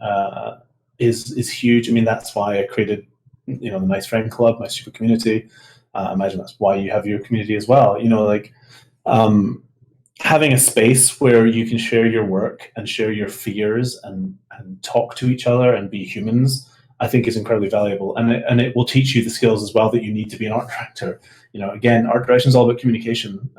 is huge. I mean, that's why I created, you know, the Nice Friend Club, my super community. I imagine that's why you have your community as well. You know, like having a space where you can share your work and share your fears and talk to each other and be humans, I think is incredibly valuable. And it will teach you the skills as well that you need to be an art director. You know, again, art direction is all about communication.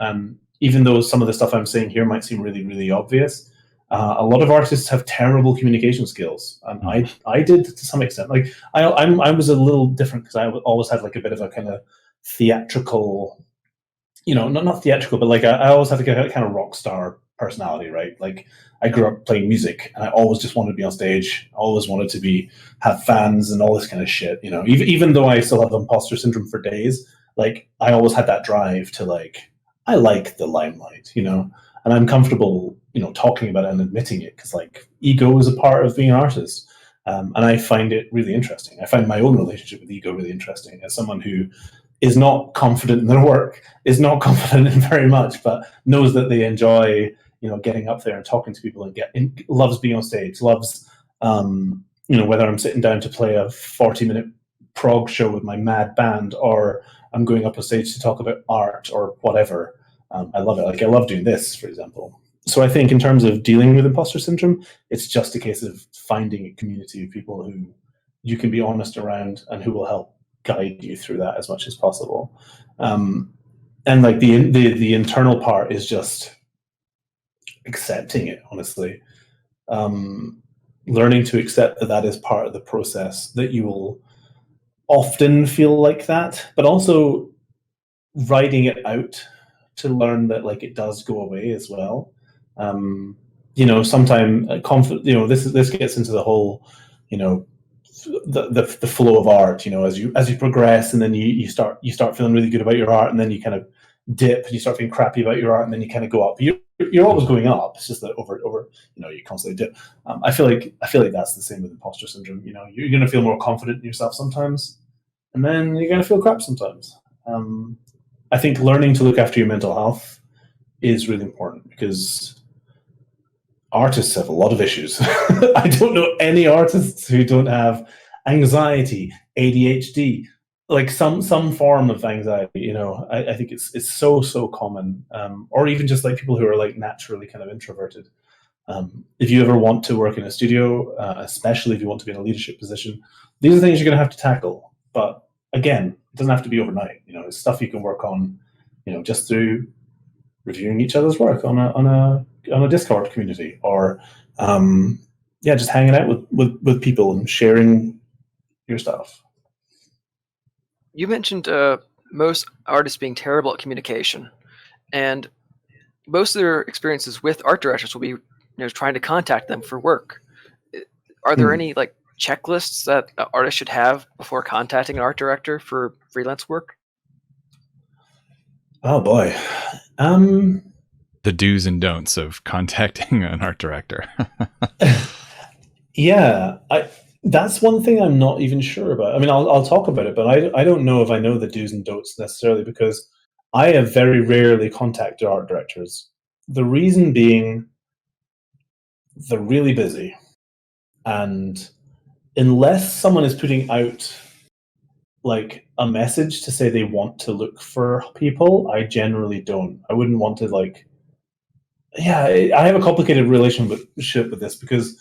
Even though some of the stuff I'm saying here might seem really, really obvious, a lot of artists have terrible communication skills, and I did to some extent. Like I was a little different because I always had like a bit of a kind of theatrical, you know, not theatrical, but like I always had a kind of rock star personality, right? Like I grew up playing music, and I always just wanted to be on stage. I always wanted to have fans and all this kind of shit. You know, even though I still have imposter syndrome for days, like I always had that drive to like, I like the limelight, you know, and I'm comfortable, you know, talking about it and admitting it, because like ego is a part of being an artist. And I find it really interesting. I find my own relationship with ego really interesting as someone who is not confident in their work, is not confident in very much, but knows that they enjoy, you know, getting up there and talking to people and loves being on stage, loves, you know, whether I'm sitting down to play a 40-minute prog show with my mad band, or I'm going up on stage to talk about art or whatever. I love it. Like I love doing this, for example. So I think in terms of dealing with imposter syndrome, it's just a case of finding a community of people who you can be honest around and who will help guide you through that as much as possible. And like the internal part is just accepting it, honestly. learning to accept that is part of the process, that you will often feel like that, but also writing it out to learn that like it does go away as well. Sometimes this gets into the whole, the flow of art, as you progress, and then you start feeling really good about your art, and then you kind of dip and you start feeling crappy about your art, and then you kind of go up. You're always going up. It's just that over you constantly dip. I feel like that's the same with imposter syndrome. You're going to feel more confident in yourself sometimes, and then you're going to feel crap sometimes. I think learning to look after your mental health is really important, because artists have a lot of issues. I don't know any artists who don't have anxiety, ADHD, like some form of anxiety. I think it's so common, or even just like people who are like naturally kind of introverted. If you ever want to work in a studio, especially if you want to be in a leadership position, these are things you're going to have to tackle. But again, it doesn't have to be overnight. It's stuff you can work on, just through reviewing each other's work on a Discord community, or just hanging out with people and sharing your stuff. You mentioned most artists being terrible at communication, and most of their experiences with art directors will be trying to contact them for work. Are there any like checklists that artists should have before contacting an art director for freelance work? Oh boy. The do's and don'ts of contacting an art director. Yeah, that's one thing I'm not even sure about. I mean, I'll talk about it, but I don't know if I know the do's and don'ts necessarily, because I have very rarely contacted art directors. The reason being, they're really busy, and unless someone is putting out like a message to say they want to look for people, I generally don't. I wouldn't want to I have a complicated relationship with this, because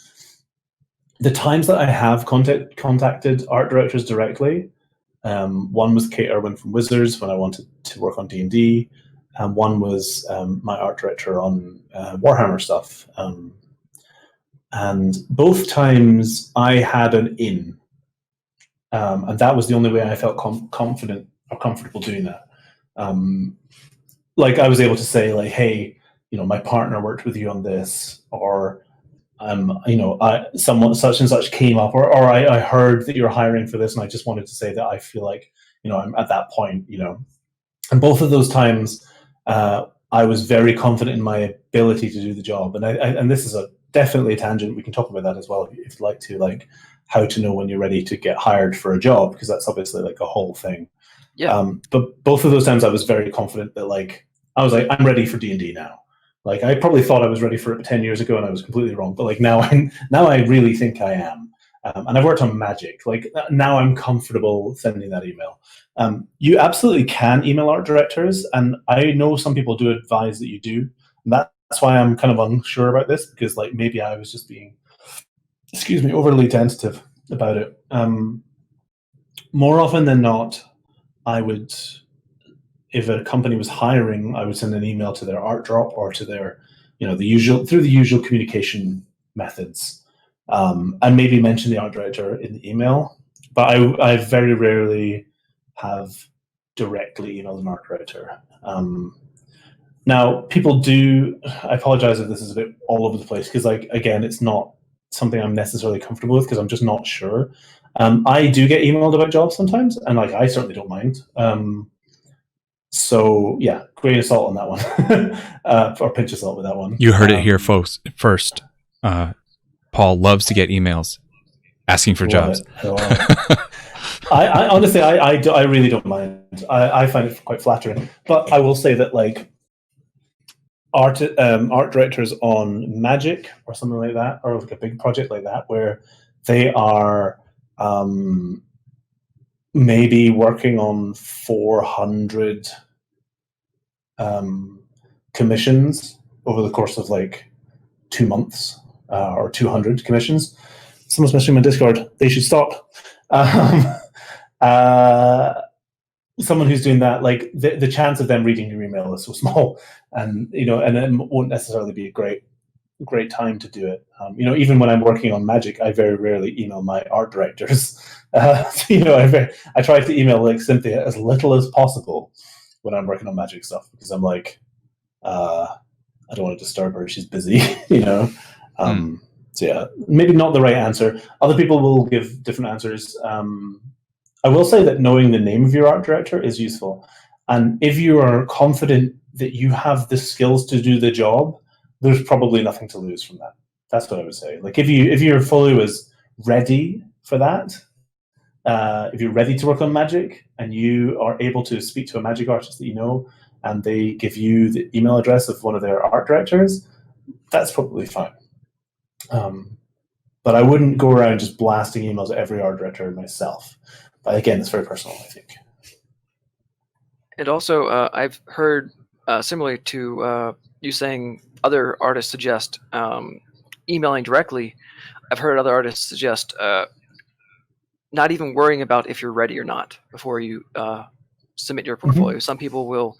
the times that I have contacted art directors directly, one was Kate Irwin from Wizards when I wanted to work on D&D, and one was my art director on Warhammer stuff. And both times I had an in, and that was the only way I felt confident or comfortable doing that. Like I was able to say like, hey, my partner worked with you on this, or someone such and such came up, or I heard that you're hiring for this, and I just wanted to say that I feel like I'm at that point. And both of those times I was very confident in my ability to do the job. And this is definitely a tangent. We can talk about that as well if you'd like to, like how to know when you're ready to get hired for a job, because that's obviously like a whole thing. Yeah. But both of those times I was very confident that like I was like, I'm ready for D&D now. Like I probably thought I was ready for it 10 years ago, and I was completely wrong. But like now I really think I am. And I've worked on Magic. Like now I'm comfortable sending that email. You absolutely can email art directors, and I know some people do advise that you do. And that's why I'm kind of unsure about this, because like maybe I was just being, overly tentative about it. More often than not, I would, if a company was hiring, I would send an email to their art drop or to their, through the usual communication methods, and maybe mention the art director in the email. But I very rarely have directly emailed an art director. Now, people do. I apologize if this is a bit all over the place, because like again, it's not something I'm necessarily comfortable with, because I'm just not sure. I do get emailed about jobs sometimes, and like I certainly don't mind. So yeah, grain of salt on that one, or pinch of salt with that one. You heard it here, folks. First, Paul loves to get emails asking for jobs. I honestly, I really don't mind. I find it quite flattering. But I will say that like art directors on Magic or something like that, or like a big project like that, where they are maybe working on 400 commissions over the course of like 2 months, or 200 commissions. Someone's messaging my Discord. They should stop. Someone who's doing that, like the chance of them reading your email is so small, and and it won't necessarily be great. great time to do it. Even when I'm working on Magic, I very rarely email my art directors. I try to email like Cynthia as little as possible when I'm working on Magic stuff, because I'm like, I don't want to disturb her. She's busy, So yeah, maybe not the right answer. Other people will give different answers. I will say that knowing the name of your art director is useful. And if you are confident that you have the skills to do the job, there's probably nothing to lose from that. That's what I would say. Like if your folio is ready for that, if you're ready to work on Magic and you are able to speak to a Magic artist that you know, and they give you the email address of one of their art directors, that's probably fine. But I wouldn't go around just blasting emails at every art director myself. But again, it's very personal, I think. And also, I've heard, similarly to you saying other artists suggest emailing directly, I've heard other artists suggest not even worrying about if you're ready or not before you submit your portfolio. Mm-hmm. Some people will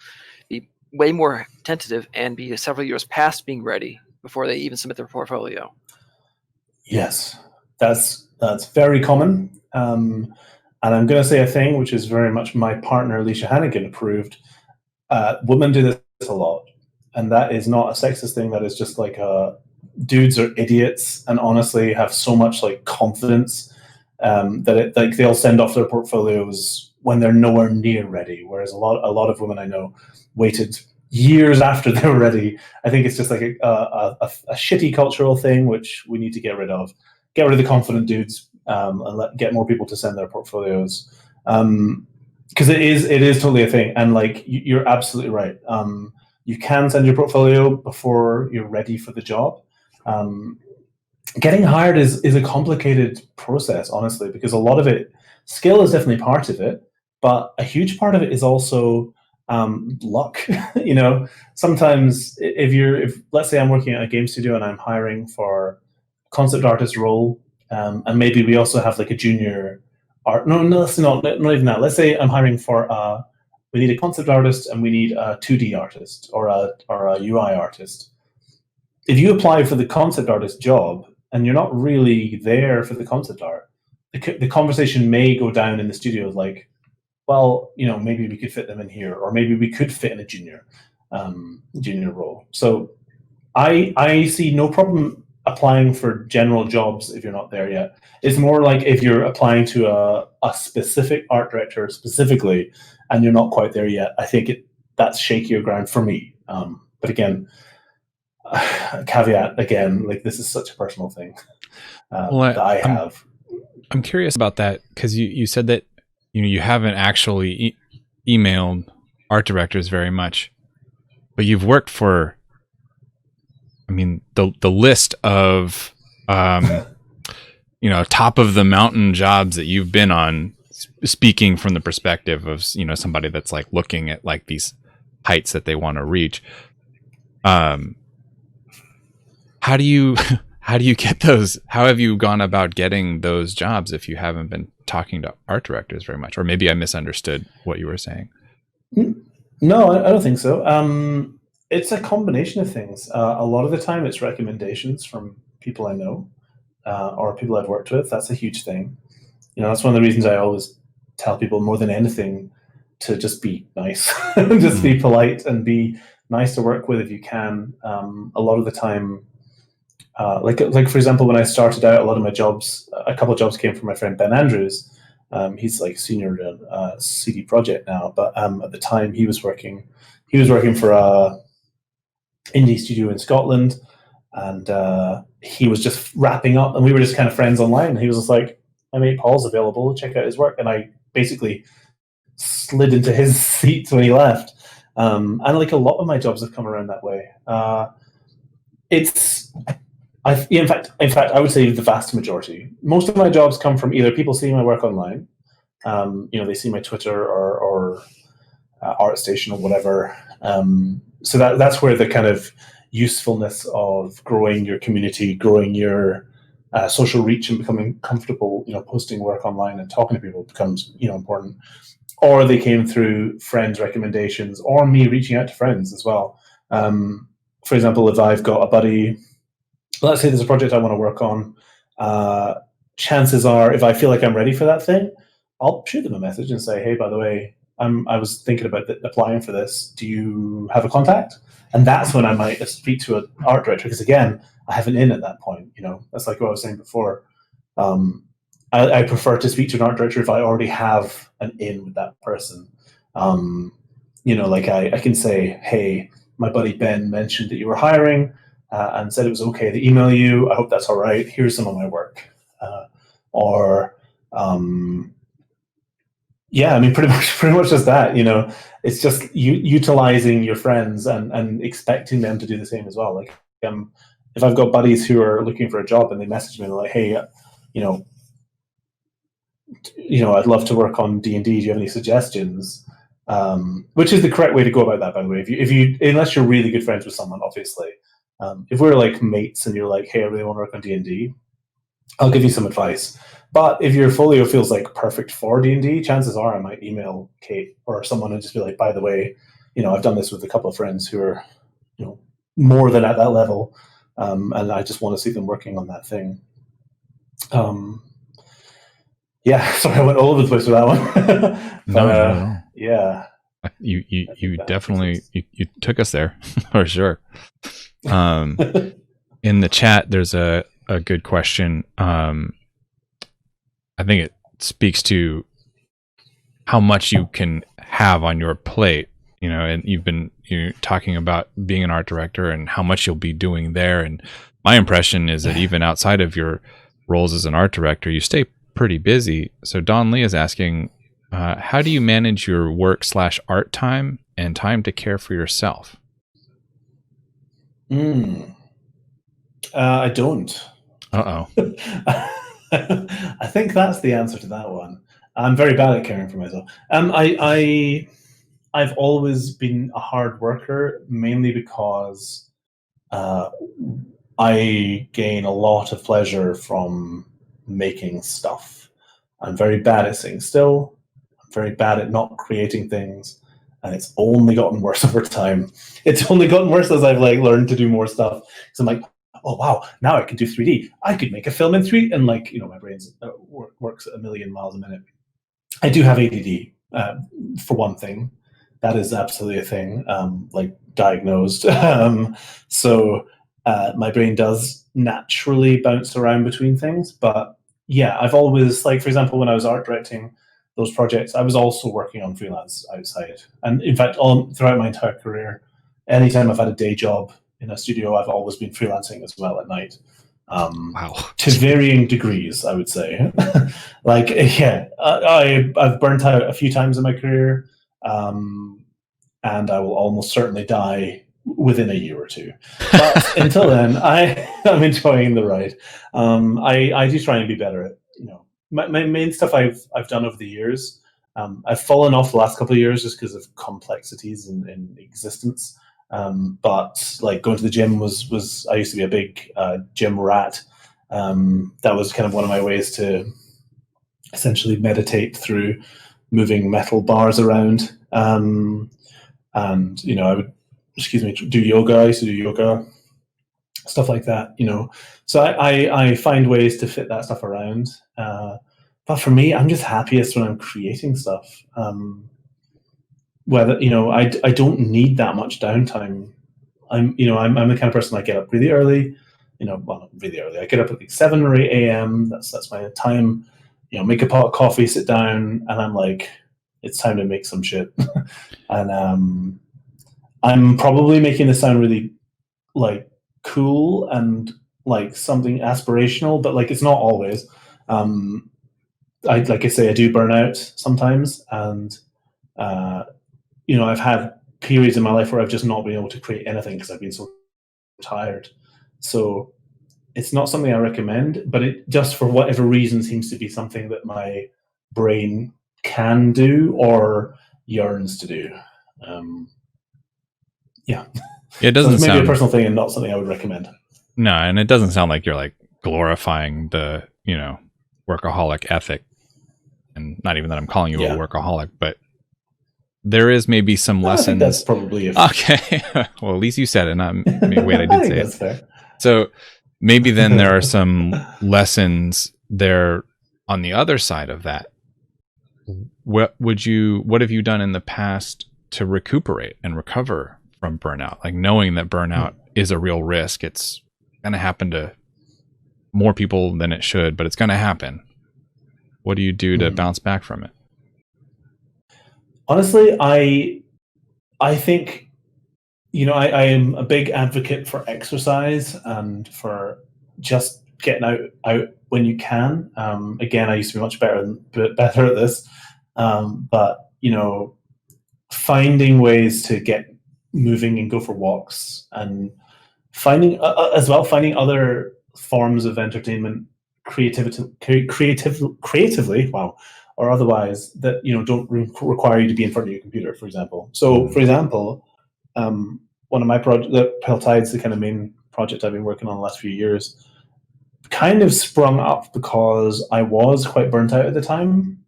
be way more tentative and be several years past being ready before they even submit their portfolio. Yes, that's very common. And I'm going to say a thing which is very much my partner, Alicia Hannigan, approved. Women do this a lot. And that is not a sexist thing. That is just like dudes are idiots and honestly have so much like confidence that they'll send off their portfolios when they're nowhere near ready. Whereas a lot of women I know waited years after they were ready. I think it's just like a shitty cultural thing which we need to get rid of. Get rid of the confident dudes and get more people to send their portfolios. Because it is totally a thing. And like you're absolutely right. You can send your portfolio before you're ready for the job. Getting hired is a complicated process, honestly, because a lot of it, skill is definitely part of it, but a huge part of it is also luck. Sometimes if let's say I'm working at a game studio and I'm hiring for concept artist role, and maybe we also have like a junior art. No, let's not even that. Let's say I'm hiring for we need a concept artist and we need a 2D artist or a UI artist. If you apply for the concept artist job and you're not really there for the concept art, the conversation may go down in the studio like, well, maybe we could fit them in here, or maybe we could fit in a junior role. So I see no problem applying for general jobs if you're not there yet. It's more like if you're applying to a specific art director specifically and you're not quite there yet, I think that's shakier ground for me. But again, caveat again, like this is such a personal thing that I have. I'm curious about that because you said that you haven't actually emailed art directors very much, but you've worked for, the list of top of the mountain jobs that you've been on, speaking from the perspective of somebody that's like looking at like these heights that they want to reach. How do you get those? How have you gone about getting those jobs if you haven't been talking to art directors very much? Or maybe I misunderstood what you were saying. No, I don't think so. It's a combination of things. A lot of the time it's recommendations from people I know or people I've worked with. That's a huge thing. That's one of the reasons I always tell people more than anything to just be nice, just be polite and be nice to work with if you can. A lot of the time, like for example, when I started out, a lot of my jobs, a couple of jobs came from my friend Ben Andrews. He's like senior at CD Projekt now, but at the time he was working for a indie studio in Scotland, and he was just wrapping up, and we were just kind of friends online. And he was just like, "My mate Paul's available. Check out his work," and I basically slid into his seat when he left. And like a lot of my jobs have come around that way. In fact, I would say the vast majority. Most of my jobs come from either people seeing my work online, they see my Twitter or ArtStation or whatever. So that's where the kind of usefulness of growing your community, growing your social reach, and becoming comfortable, posting work online and talking to people becomes, important. Or they came through friends' recommendations, or me reaching out to friends as well. For example, if I've got a buddy let's say there's a project I want to work on. Chances are, if I feel like I'm ready for that thing, I'll shoot them a message and say, hey, by the way, I was thinking about applying for this. Do you have a contact? And that's when I might speak to an art director, because again, I have an in at that point. That's like what I was saying before. I prefer to speak to an art director if I already have an in with that person. Like I can say, hey, my buddy Ben mentioned that you were hiring and said it was okay to email you. I hope that's all right. Here's some of my work. Pretty much just that. It's just utilizing your friends and expecting them to do the same as well. Like, if I've got buddies who are looking for a job and they message me and they're like, hey, I'd love to work on D&D. Do you have any suggestions? Which is the correct way to go about that, by the way. If you unless you're really good friends with someone, obviously. If we're like mates and you're like, hey, I really want to work on D&D, I'll give you some advice. But if your folio feels like perfect for D&D, chances are I might email Kate or someone and just be like, by the way, I've done this with a couple of friends who are, more than at that level, and I just want to see them working on that thing. Yeah, sorry, I went all over the place with that one. No. Yeah. You definitely you took us there for sure. In the chat, there's a good question. I think it speaks to how much you can have on your plate, and you're talking about being an art director and how much you'll be doing there. And my impression is that even outside of your roles as an art director, you stay pretty busy. So Don Lee is asking, how do you manage your work/art time and time to care for yourself? I don't. Uh-oh. I think that's the answer to that one. I'm very bad at caring for myself. I've always been a hard worker, mainly because I gain a lot of pleasure from making stuff. I'm very bad at sitting still. I'm very bad at not creating things, and it's only gotten worse over time. It's only gotten worse as I've learned to do more stuff. So I'm like, oh wow, now I can do 3D. I could make a film in 3D, and my brain works at 1,000,000 miles a minute. I do have ADD, for one thing. That is absolutely a thing, diagnosed. So my brain does naturally bounce around between things. But yeah, I've always, for example, when I was art directing those projects, I was also working on freelance outside. And in fact, throughout my entire career, anytime I've had a day job in a studio, I've always been freelancing as well at night. Wow. To varying degrees, I would say. I've burnt out a few times in my career, and I will almost certainly die within a year or two. But until then, I'm enjoying the ride. I do try and be better at, my main stuff I've done over the years. I've fallen off the last couple of years just because of complexities in existence. But going to the gym was I used to be a big gym rat. That was kind of one of my ways to essentially meditate through moving metal bars around. And I would, do yoga. I used to do yoga, stuff like that. So I find ways to fit that stuff around. But for me, I'm just happiest when I'm creating stuff. Whether I don't need that much downtime. I'm the kind of person I get up really early. Well, not really early. I get up at 7 or 8 a.m. That's my time. Make a pot of coffee, sit down, and I'm like, it's time to make some shit. And I'm probably making this sound really cool and something aspirational, but it's not always. I do burn out sometimes, and I've had periods in my life where I've just not been able to create anything because I've been so tired. So it's not something I recommend, but it just for whatever reason seems to be something that my brain can do or yearns to do. It doesn't so it's maybe sound a personal thing and not something I would recommend. No, and it doesn't sound like you're glorifying the workaholic ethic, and not even that I'm calling you a workaholic, but there is maybe some lessons. I think that's probably okay. Well, at least you said it. Not wait, I did say that's it. Fair. So maybe then there are some lessons there on the other side of that. What have you done in the past to recuperate and recover from burnout? Like knowing that burnout is a real risk. It's going to happen to more people than it should, but it's going to happen. What do you do to bounce back from it? Honestly, I think, I am a big advocate for exercise and for just getting out when you can. Again, I used to be much better at this, but finding ways to get moving and go for walks, and finding other forms of entertainment, creatively, wow, or otherwise, that don't require you to be in front of your computer, for example. So, for example, one of my projects, the Pale Tides, the kind of main project I've been working on the last few years, kind of sprung up because I was quite burnt out at the time,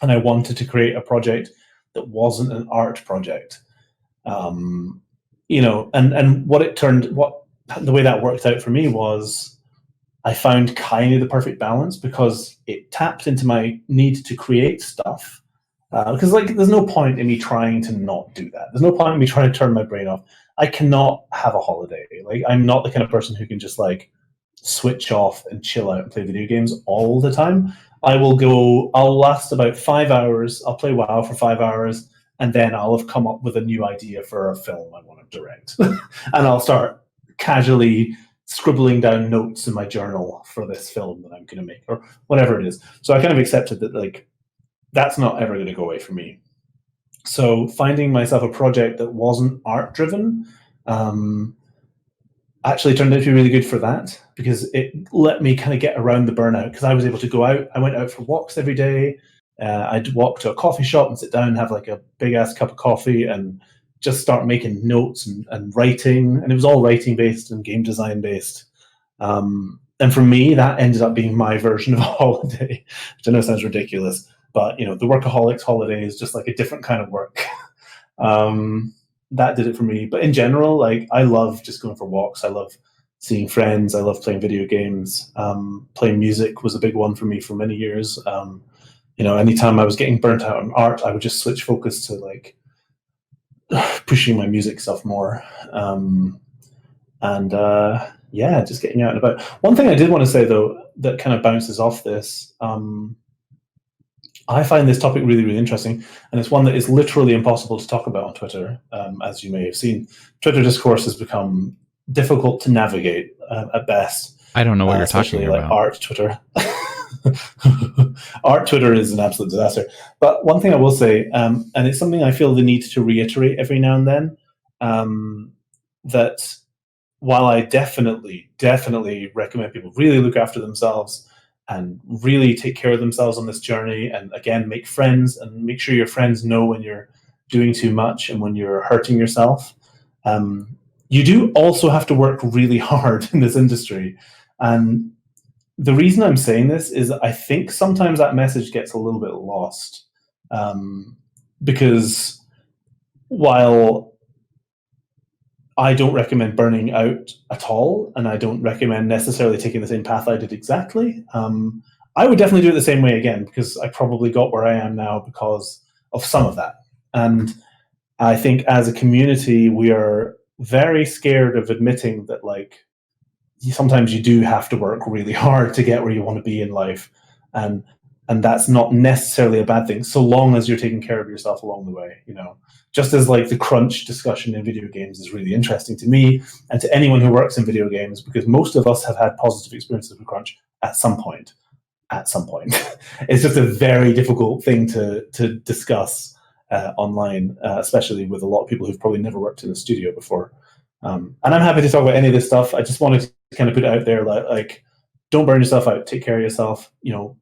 and I wanted to create a project that wasn't an art project. And the way that worked out for me was I found kind of the perfect balance, because it tapped into my need to create stuff. Because there's no point in me trying to not do that. There's no point in me trying to turn my brain off. I cannot have a holiday. I'm not the kind of person who can just switch off and chill out and play video games all the time. I'll last about 5 hours. I'll play WoW for 5 hours, and then I'll have come up with a new idea for a film I want to direct. And I'll start casually scribbling down notes in my journal for this film that I'm going to make, or whatever it is. So I kind of accepted that that's not ever going to go away from me. So finding myself a project that wasn't art driven actually turned out to be really good for that, because it let me kind of get around the burnout, because I was able to go out. I went out for walks every day. I'd walk to a coffee shop and sit down and have a big ass cup of coffee and just start making notes and writing. And it was all writing based and game design based. And for me, that ended up being my version of a holiday, which I know sounds ridiculous, but the workaholics holiday is just a different kind of work. That did it for me. But in general, I love just going for walks. I love seeing friends. I love playing video games. Playing music was a big one for me for many years. Anytime I was getting burnt out on art, I would just switch focus to pushing my music stuff more. Just getting out and about. One thing I did want to say, though, that kind of bounces off this, I find this topic really, really interesting, and it's one that is literally impossible to talk about on Twitter, as you may have seen. Twitter discourse has become difficult to navigate at best. I don't know what you're talking about. Art Twitter. Art Twitter is an absolute disaster. But one thing I will say, and it's something I feel the need to reiterate every now and then, that while I definitely recommend people really look after themselves and really take care of themselves on this journey, and again, make friends and make sure your friends know when you're doing too much and when you're hurting yourself, you do also have to work really hard in this industry. And the reason I'm saying this is that I think sometimes that message gets a little bit lost, because while I don't recommend burning out at all, and I don't recommend necessarily taking the same path I did exactly, I would definitely do it the same way again, because I probably got where I am now because of some of that. And I think as a community, we are very scared of admitting that sometimes you do have to work really hard to get where you want to be in life, and that's not necessarily a bad thing, so long as you're taking care of yourself along the way. Just as the crunch discussion in video games is really interesting to me and to anyone who works in video games, because most of us have had positive experiences with crunch at some point. It's just a very difficult thing to discuss online, especially with a lot of people who've probably never worked in a studio before. And I'm happy to talk about any of this stuff. I just wanted to kind of put it out there, don't burn yourself out. Take care of yourself.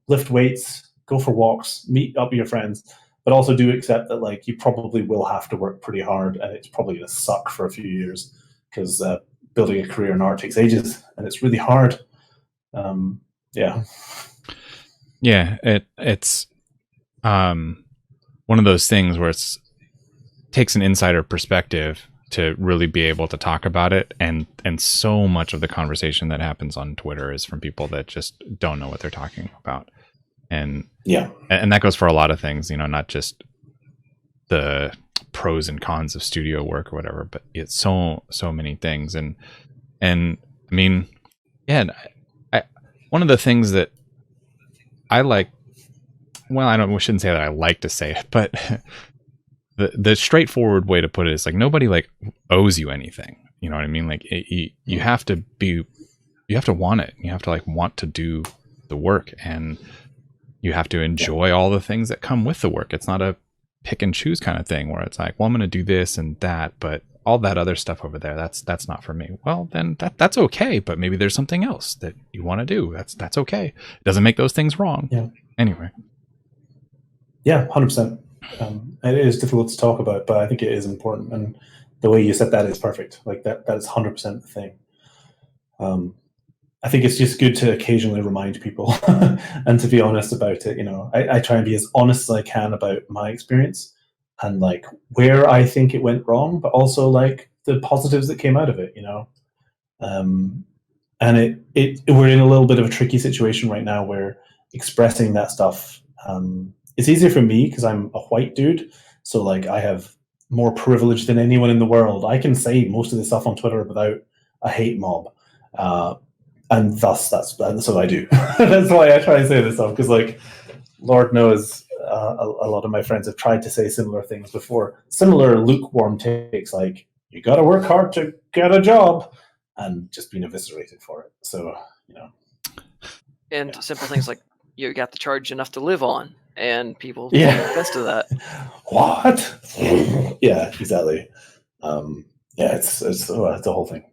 Lift weights, go for walks, meet up with your friends, but also do accept that you probably will have to work pretty hard, and it's probably going to suck for a few years, because building a career in art takes ages and it's really hard. It's one of those things where it takes an insider perspective to really be able to talk about it. And so much of the conversation that happens on Twitter is from people that just don't know what they're talking about. And that goes for a lot of things, not just the pros and cons of studio work or whatever, but it's so many things. And I mean, yeah, one of the things that I like, well, we shouldn't say that I like to say it, but the straightforward way to put it is like, nobody like owes you anything. You know what I mean? Like you have to want it. You have to like want to do the work, and you have to enjoy all the things that come with the work. It's not a pick and choose kind of thing where it's like, well, I'm going to do this and that, but all that other stuff over there, that's not for me. Well, then that's okay. But maybe there's something else that you want to do. That's okay. It doesn't make those things wrong. Yeah. Anyway. Yeah, 100%. It is difficult to talk about, but I think it is important. And the way you said that is perfect. Like that is 100% the thing. I think it's just good to occasionally remind people and to be honest about it. I try and be as honest as I can about my experience and like where I think it went wrong, but also like the positives that came out of it, and we're in a little bit of a tricky situation right now where expressing that stuff, it's easier for me because I'm a white dude. So like I have more privilege than anyone in the world. I can say most of this stuff on Twitter without a hate mob. And thus that's what I do. That's why I try to say this stuff, because like, Lord knows, a lot of my friends have tried to say similar things before. Similar lukewarm takes, like, you got to work hard to get a job, and just been eviscerated for it. So, And simple things like, you got to charge enough to live on, and people take offense to that. What? Yeah, exactly. It's a whole thing.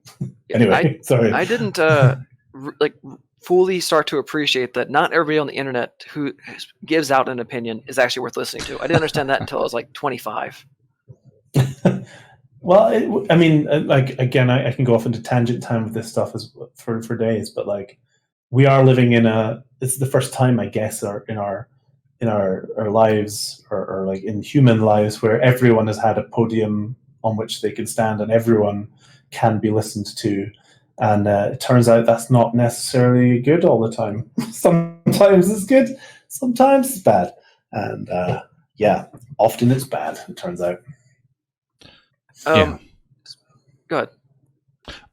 Anyway, sorry. I didn't fully start to appreciate that not everybody on the internet who gives out an opinion is actually worth listening to. I didn't understand that until I was like 25. Well, I mean, like, again, I can go off into tangent time with this stuff for days, but like, we are living it's the first time, I guess, in our lives or like in human lives where everyone has had a podium on which they can stand and everyone can be listened to. And it turns out that's not necessarily good all the time. Sometimes it's good, sometimes it's bad. And often it's bad, it turns out. Go ahead.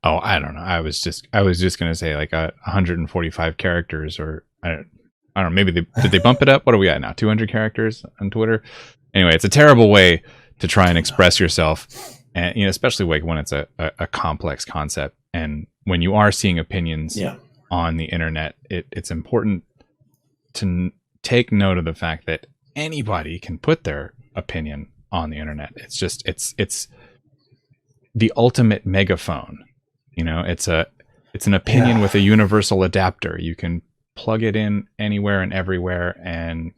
Oh, I don't know. I was just going to say like 145 characters, or I don't know, maybe did they bump it up? What are we at now? 200 characters on Twitter? Anyway, it's a terrible way to try and express yourself, and especially like when it's a complex concept. And when you are seeing opinions on the internet, it's important to take note of the fact that anybody can put their opinion on the internet. It's just it's the ultimate megaphone. It's an opinion with a universal adapter. You can plug it in anywhere and everywhere, and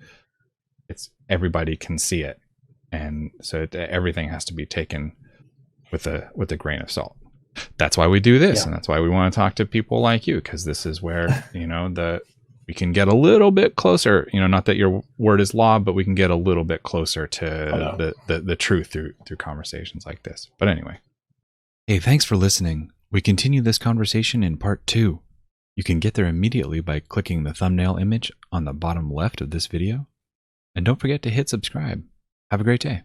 everybody can see it. And so everything has to be taken with a grain of salt. That's why we do this, and that's why we want to talk to people like you, because this is where we can get a little bit closer. Not that your word is law, but we can get a little bit closer to the truth through conversations like this. But anyway, hey, thanks for listening. We continue this conversation in part 2. You can get there immediately by clicking the thumbnail image on the bottom left of this video, and don't forget to hit subscribe. Have a great day.